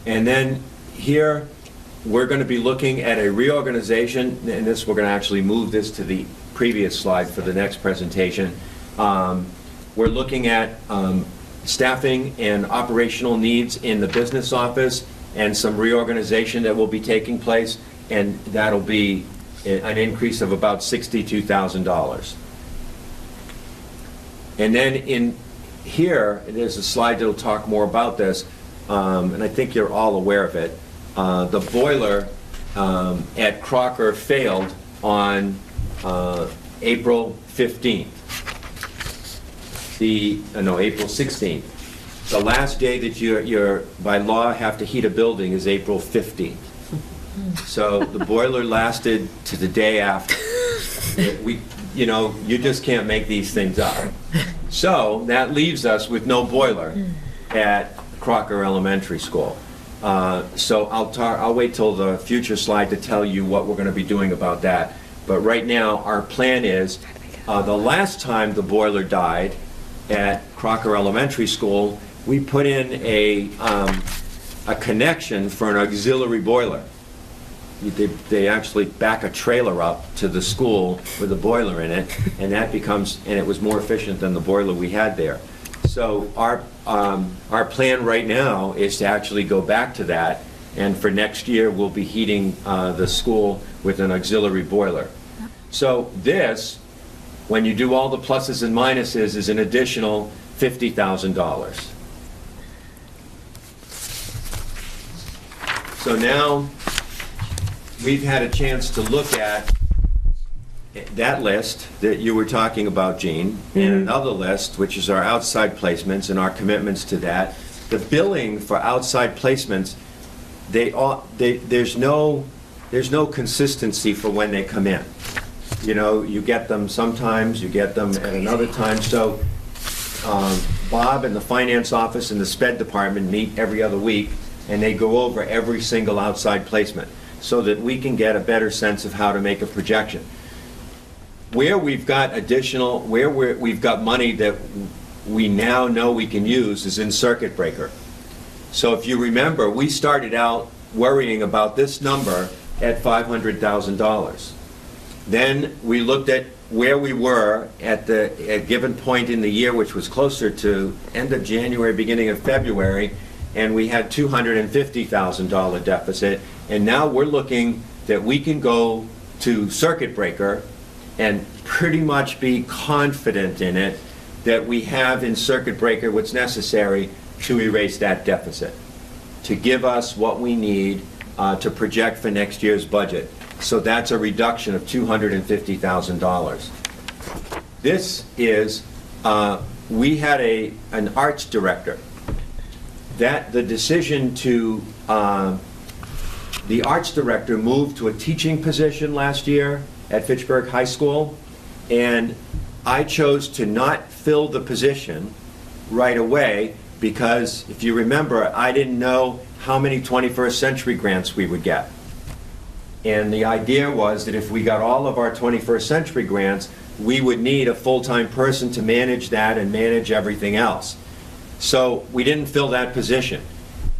And then here, we're going to be looking at a reorganization, and this, we're going to actually move this to the previous slide for the next presentation. We're looking at staffing and operational needs in the business office and some reorganization that will be taking place, and that'll be an increase of about $62,000. And then in here, there's a slide that'll talk more about this, and I think you're all aware of it. The boiler at Crocker failed on April 15th. April 16th. The last day that you're by law have to heat a building is April 15th. So the boiler lasted to the day after. You just can't make these things up. So that leaves us with no boiler at Crocker Elementary School. So I'll wait till the future slide to tell you what we're going to be doing about that. But right now, our plan is, the last time the boiler died at Crocker Elementary School, we put in a connection for an auxiliary boiler. They actually back a trailer up to the school with a boiler in it, and it was more efficient than the boiler we had there. So our plan right now is to actually go back to that, and for next year, we'll be heating the school with an auxiliary boiler. So this, when you do all the pluses and minuses, is an additional $50,000. So now, we've had a chance to look at that list that you were talking about, Jean, and another list, which is our outside placements and our commitments to that. The billing for outside placements, there's no consistency for when they come in. You know, you get them sometimes, you get them at another time. So Bob and the finance office and the SPED department meet every other week, and they go over every single outside placement so that we can get a better sense of how to make a projection. Where we've got we've got money that we now know we can use is in circuit breaker. So if you remember, we started out worrying about this number at $500,000. Then we looked at where we were at a given point in the year, which was closer to end of January, beginning of February, and we had $250,000 deficit. And now we're looking that we can go to circuit breaker and pretty much be confident in it that we have in circuit breaker what's necessary to erase that deficit, to give us what we need to project for next year's budget. So that's a reduction of $250,000. This is, we had an arts director. The decision to, the arts director moved to a teaching position last year at Fitchburg High School, and I chose to not fill the position right away because, if you remember, I didn't know how many 21st Century grants we would get. And the idea was that if we got all of our 21st Century grants, we would need a full-time person to manage that and manage everything else. So we didn't fill that position.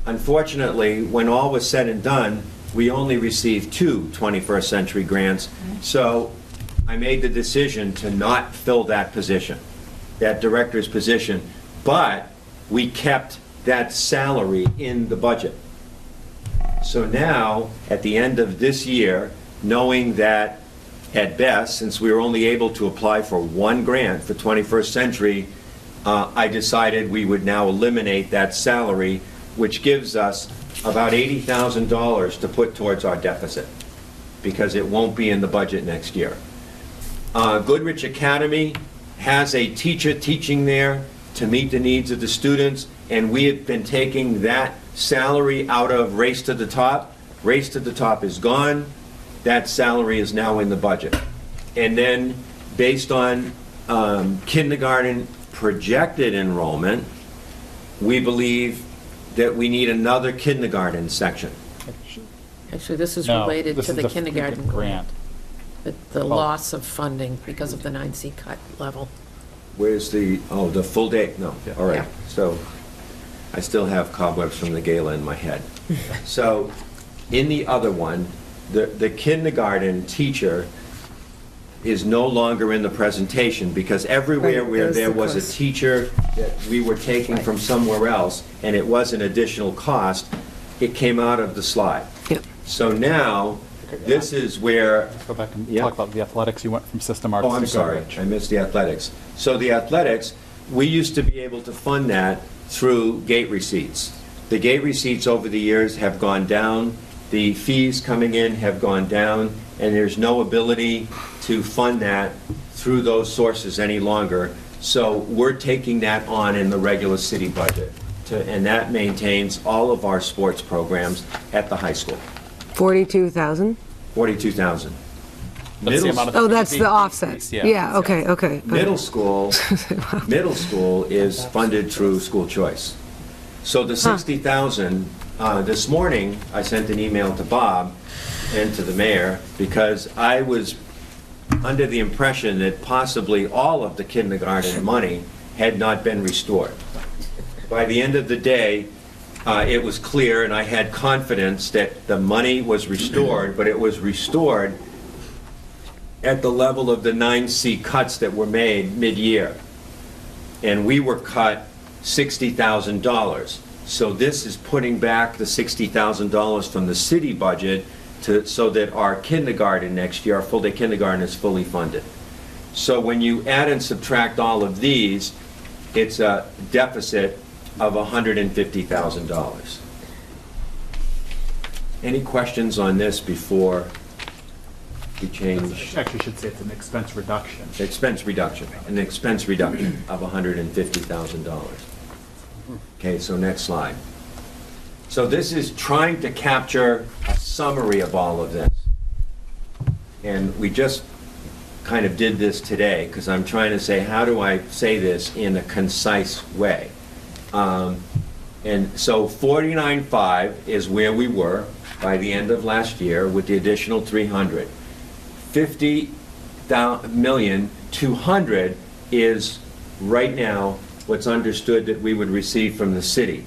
Unfortunately, when all was said and done, we only received 2 21st Century grants. So I made the decision to not fill that position, that director's position, but we kept that salary in the budget. So now, at the end of this year, knowing that at best, since we were only able to apply for 1 grant for 21st Century, I decided we would now eliminate that salary, which gives us about $80,000 to put towards our deficit, because it won't be in the budget next year. Goodrich Academy has a teacher teaching there to meet the needs of the students, and we have been taking that salary out of Race to the Top. Race to the Top is gone. That salary is now in the budget. And then, based on kindergarten projected enrollment, we believe that we need another kindergarten section. Actually, this is No, related this to is the the kindergarten grant. The loss of funding because of the 9C cut level. Where's the full day? No, all right. Yeah. So I still have cobwebs from the gala in my head. So in the other one, the kindergarten teacher is no longer in the presentation because everywhere Right, where there's there the was a cost. teacher that we were taking from somewhere else and it was an additional cost, it came out of the slide. Yep. So now, this is where... Go back and Yeah. talk about the athletics. You went from system arts Oh, I'm to sorry, Goodrich. I missed the athletics. So the athletics, we used to be able to fund that through gate receipts. The gate receipts over the years have gone down, the fees coming in have gone down, and there's no ability to fund that through those sources any longer. So we're taking that on in the regular city budget, and that maintains all of our sports programs at the high school. 42,000? 42,000. That's the amount of Oh, that's the offset. Yeah. Yeah, okay. Middle school is funded through school choice. So the 60,000, this morning, I sent an email to Bob and to the mayor because I was under the impression that possibly all of the kindergarten money had not been restored. By the end of the day, it was clear, and I had confidence that the money was restored, but it was restored at the level of the 9C cuts that were made mid-year. And we were cut $60,000. So this is putting back the $60,000 from the city budget so that our kindergarten next year, our full-day kindergarten, is fully funded. So when you add and subtract all of these, it's a deficit of $150,000. Any questions on this before we change? Actually, should say it's an expense reduction. Expense reduction, an expense reduction of $150,000. Okay, so next slide. So this is trying to capture a summary of all of this. And we just kind of did this today because I'm trying to say, how do I say this in a concise way? And so 49.5 is where we were by the end of last year with the additional 300. 50,200,000 is right now what's understood that we would receive from the city.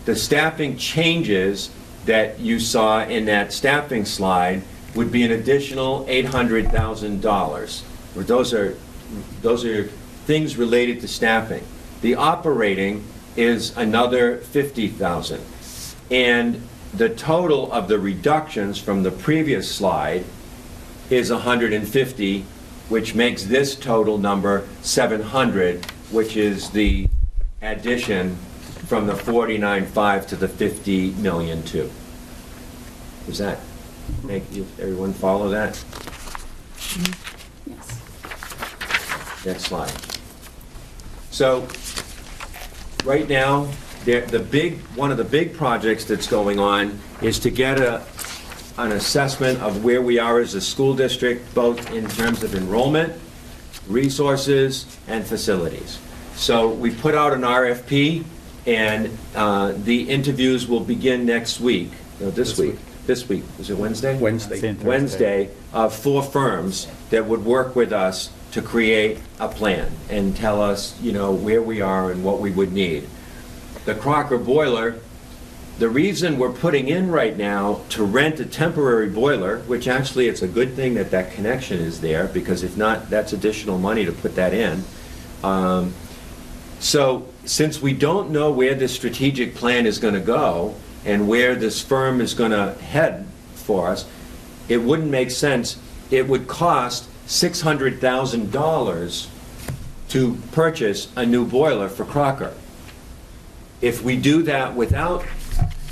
The staffing changes that you saw in that staffing slide would be an additional $800,000. Those are things related to staffing. The operating is another $50,000. And the total of the reductions from the previous slide is 150, which makes this total number 700, which is the addition from the 49.5 to the 50,000,002. Does that make everyone follow that? Yes. Next slide. So right now, one of the big projects that's going on is to get an assessment of where we are as a school district, both in terms of enrollment, resources, and facilities. So we put out an RFP, and the interviews will begin next week, this week. Is it Wednesday? Wednesday, of 4 firms that would work with us to create a plan and tell us, where we are and what we would need. The Crocker boiler, the reason we're putting in right now to rent a temporary boiler, which actually it's a good thing that that connection is there, because if not, that's additional money to put that in. So since we don't know where this strategic plan is going to go and where this firm is going to head for us, it wouldn't make sense. It would cost $600,000 to purchase a new boiler for Crocker. If we do that without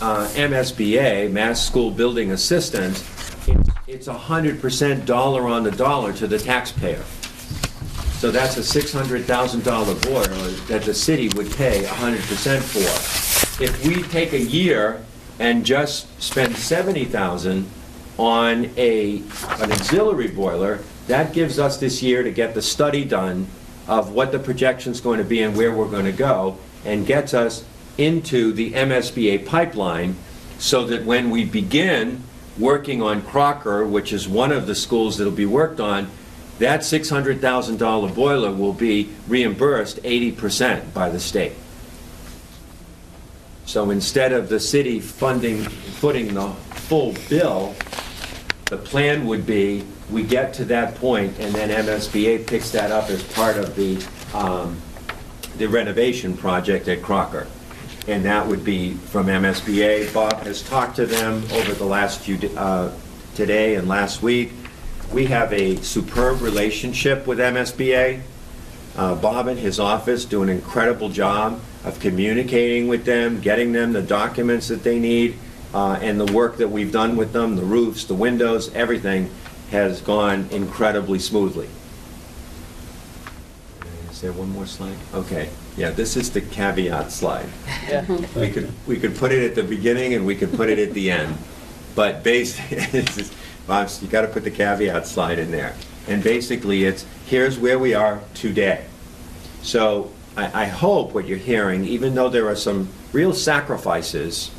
MSBA, Mass School Building Assistance, it's 100% dollar on the dollar to the taxpayer. So that's a $600,000 boiler that the city would pay 100% for. If we take a year and just spend $70,000 on an auxiliary boiler, that gives us this year to get the study done of what the projection's going to be and where we're going to go, and gets us into the MSBA pipeline, so that when we begin working on Crocker, which is one of the schools that'll be worked on, that $600,000 boiler will be reimbursed 80% by the state. So instead of the city footing the full bill, the plan would be we get to that point and then MSBA picks that up as part of the renovation project at Crocker. And that would be from MSBA. Bob has talked to them over the last few, today and last week. We have a superb relationship with MSBA. Bob and his office do an incredible job of communicating with them, getting them the documents that they need, and the work that we've done with them, the roofs, the windows, everything has gone incredibly smoothly. Is there one more slide? Okay. Yeah, this is the caveat slide. Yeah. We could put it at the beginning and we could put it at the end. But basically, you got to put the caveat slide in there. And basically, here's where we are today. So I hope what you're hearing, even though there are some real sacrifices,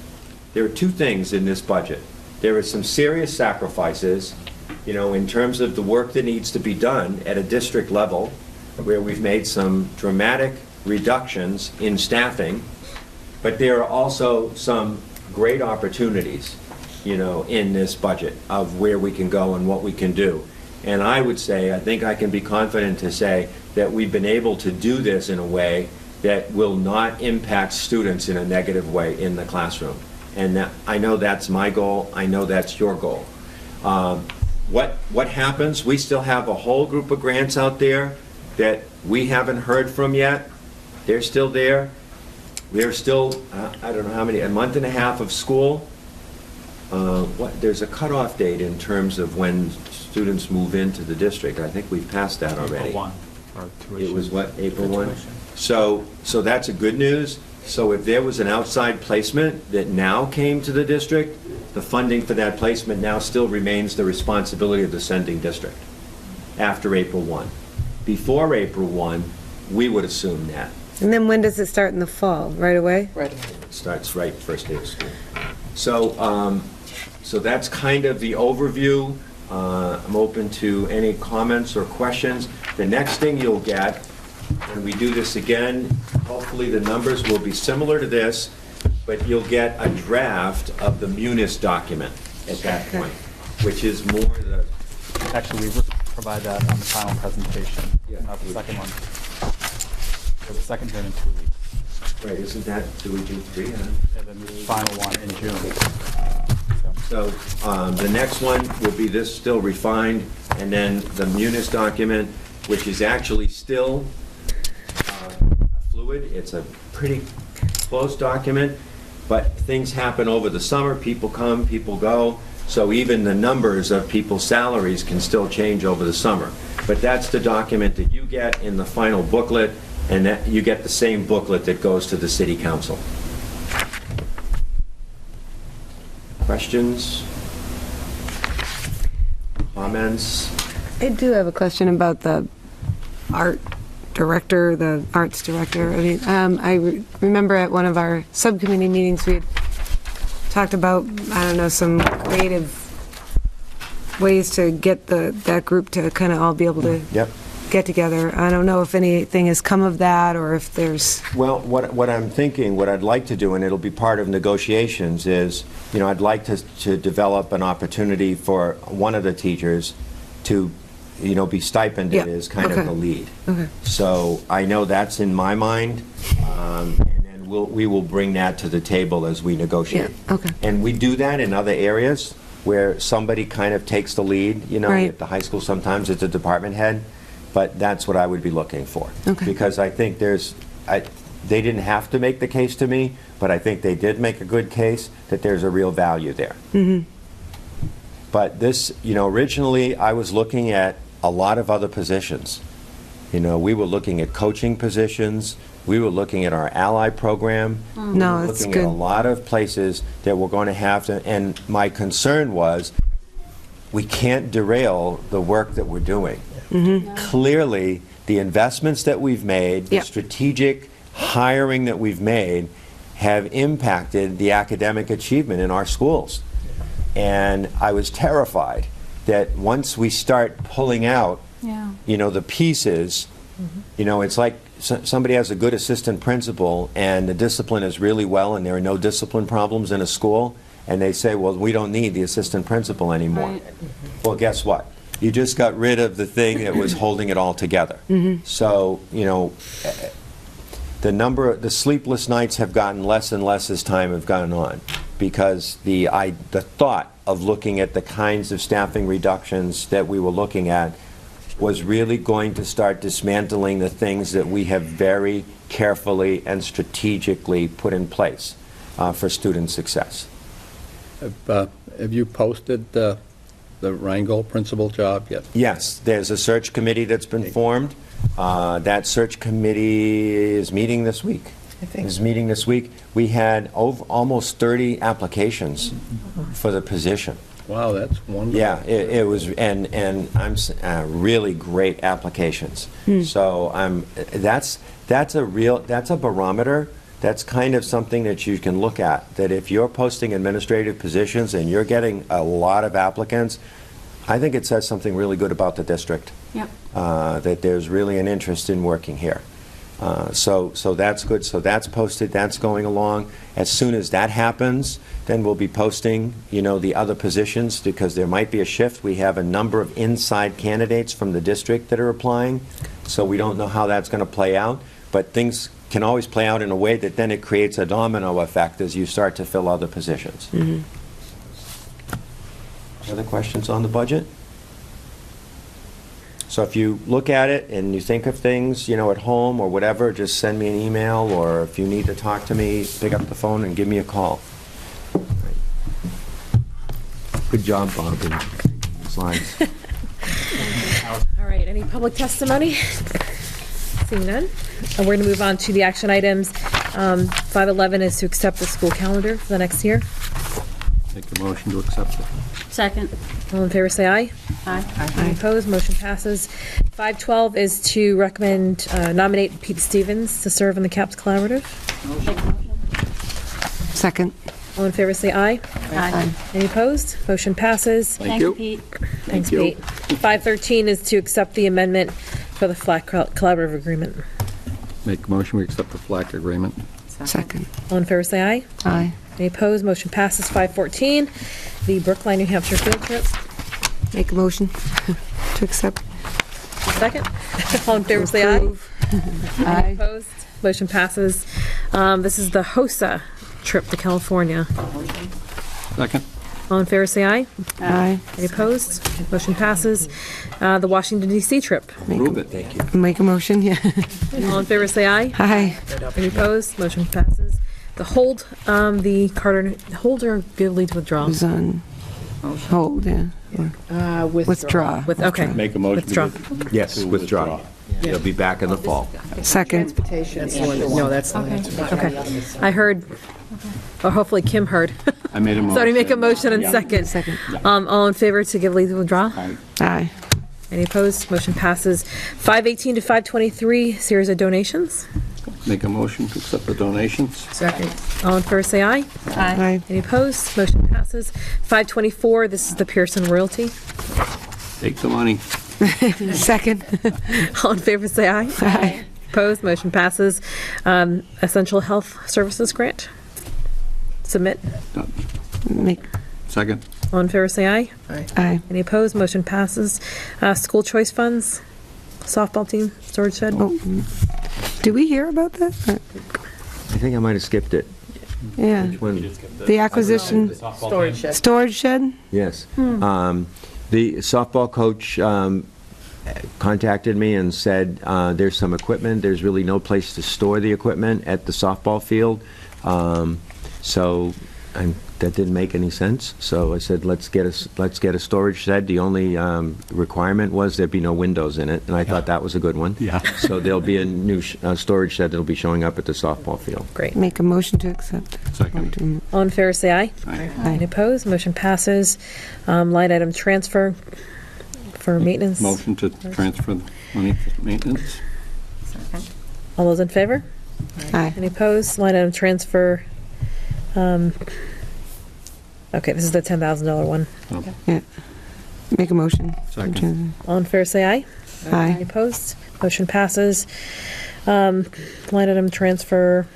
there are 2 things in this budget. There are some serious sacrifices, in terms of the work that needs to be done at a district level, where we've made some dramatic reductions in staffing, but there are also some great opportunities, in this budget of where we can go and what we can do. And I would say, I think I can be confident to say that we've been able to do this in a way that will not impact students in a negative way in the classroom. And I know that's my goal. I know that's your goal. What happens? We still have a whole group of grants out there that we haven't heard from yet. They're still there. We're still, I don't know how many, a month and a half of school. There's a cutoff date in terms of when students move into the district. I think we've passed that already. April 1, or tuition. It was what, April 1? So that's a good news. So if there was an outside placement that now came to the district, the funding for that placement now still remains the responsibility of the sending district after April 1. Before April 1, we would assume that. And then when does it start in the fall? Right away? Right away. It starts right first day of school. So that's kind of the overview. I'm open to any comments or questions. The next thing you'll get, when we do this again, hopefully the numbers will be similar to this, but you'll get a draft of the Munis document at that point, which is more the... Actually, we provide that on the final presentation, not the second one. So the second turn in 2 weeks. Right, isn't that, do we do 3? Yeah, then the final one in June. So the next one will be this still refined, and then the Munis document, which is actually still fluid. It's a pretty close document, but things happen over the summer. People come, people go. So even the numbers of people's salaries can still change over the summer. But that's the document that you get in the final booklet, and that you get the same booklet that goes to the city council. Questions? Comments? I do have a question about the art director, the arts director. I mean, I remember at one of our subcommittee meetings, we had talked about, I don't know, some creative ways to get that group to kind of all be able to get together. I don't know if anything has come of that, or if there's... Well, what I'm thinking, what I'd like to do, and it'll be part of negotiations, is, I'd like to develop an opportunity for one of the teachers to, be stipended as kind of the lead. Okay. So I know that's in my mind, and then we will bring that to the table as we negotiate. Yeah. Okay. And we do that in other areas where somebody kind of takes the lead, Right. At the high school sometimes it's a department head, but that's what I would be looking for. Okay. Because I think they didn't have to make the case to me, but I think they did make a good case that there's a real value there. Mm-hmm. But this, originally I was looking at a lot of other positions. We were looking at coaching positions. We were looking at our ally program. No, we were that's looking at a good. lot of places that we're going to have to, and my concern was we can't derail the work that we're doing. Mm-hmm. Clearly, the investments that we've made, the Yep. strategic hiring that we've made, have impacted the academic achievement in our schools. And I was terrified that once we start pulling out, the pieces, it's like somebody has a good assistant principal and the discipline is really well and there are no discipline problems in a school, and they say, well, we don't need the assistant principal anymore. Right. Well, guess what? You just got rid of the thing that was holding it all together. Mm-hmm. So, the sleepless nights have gotten less and less as time have gone on, because the thought of looking at the kinds of staffing reductions that we were looking at was really going to start dismantling the things that we have very carefully and strategically put in place for student success. Have you posted the Rheingold principal job yet? Yes, there's a search committee that's been formed. That search committee is meeting this week. We had almost 30 applications for the position. Wow, that's wonderful. Yeah, it was, and really great applications. So that's a barometer. That's kind of something that you can look at, that if you're posting administrative positions and you're getting a lot of applicants, I think it says something really good about the district. Yep. That there's really an interest in working here. So that's good. So that's posted, that's going along. As soon as that happens, then we'll be posting, the other positions, because there might be a shift. We have a number of inside candidates from the district that are applying, so we don't know how that's going to play out. But things can always play out in a way that then it creates a domino effect as you start to fill other positions. Other questions on the budget? So if you look at it and you think of things, at home or whatever, just send me an email, or if you need to talk to me, pick up the phone and give me a call. Good job, Bob, in slides. All right, any public testimony? Seeing none. And we're going to move on to the action items. 511 is to accept the school calendar for the next year. Make a motion to accept it. Second. All in favor, say aye. Aye. Any opposed? Motion passes. 512 is to recommend, nominate Pete Stevens to serve on the CAPS Collaborative. Second. All in favor, say aye. Aye. Any opposed? Motion passes. Thank you, Pete. Thanks, Pete. 513 is to accept the amendment for the FLAC collaborative agreement. Make a motion, we accept the FLAC agreement. Second. All in favor, say aye. Aye. Any opposed? Motion passes. 514, the Brookline, New Hampshire field trip. Make a motion to accept. Second. All in favor, say aye. Aye. Any opposed? Motion passes. This is the HOSA trip to California. Second. All in favor, say aye. Aye. Any opposed? Motion passes. The Washington DC trip. Move it. Thank you. Make a motion, yeah. All in favor, say aye. Aye. Any opposed? Motion passes. The hold, the Carter, hold or give lead to withdraw? Who's on hold, yeah. Withdraw. Okay. Make a motion. Withdraw. Yes, withdraw. They'll be back in the fall. Second. No, that's not. Okay. I heard, or hopefully Kim heard. I made a motion. So to make a motion and Yeah. second. Second. All in favor to give lead to withdraw? Aye. Any opposed? Motion passes. 518 to 523, series of donations. Make a motion to accept the donations. Second. All in favor, say aye. Aye. Any opposed? Motion passes. 524, this is the Pearson royalty. Take the money. Second. All in favor, say aye. Aye. Opposed? Motion passes. Essential Health Services Grant. Submit. Make. Second. All in favor, say aye. Aye. Any opposed? Motion passes. School choice funds, softball team, storage shed. Oh, did we hear about that? I think I might have skipped it. Yeah. Which one? The acquisition. Storage shed. Storage shed? Yes. The softball coach contacted me and said there's some equipment. There's really no place to store the equipment at the softball field. That didn't make any sense. So I said, let's get a storage shed. The only requirement was there'd be no windows in it, and I thought that was a good one. Yeah. So there'll be a new storage shed that'll be showing up at the softball field. Great. Make a motion to accept. Second. All in favor, say aye. Aye. Any opposed? Motion passes. Line item transfer for maintenance. Motion to transfer the money for maintenance. All those in favor? Aye. Any opposed? Line item transfer. Okay, this is the $10,000 one. Yeah. Make a motion. Second. All in favor, say aye. Aye. Any opposed? Motion passes. Line item transfer.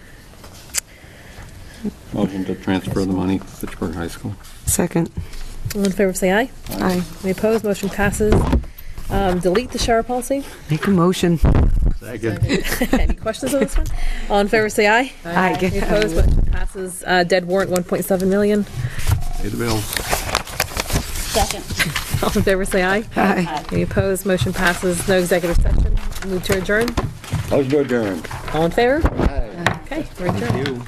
Motion to transfer the money to Fitchburg High School. Second. All in favor, say aye. Aye. Any opposed? Motion passes. Delete the shower policy. Make a motion. Second. Any questions on this one? All in favor, say aye. Aye. Any opposed? Motion passes. Dead warrant, 1.7 million. Pay the bills. Second. All in favor, say aye. Aye. Any opposed? Motion passes. No executive session. Move to adjourn. Motion to adjourn. All in favor? Okay, we're adjourned. Thank you.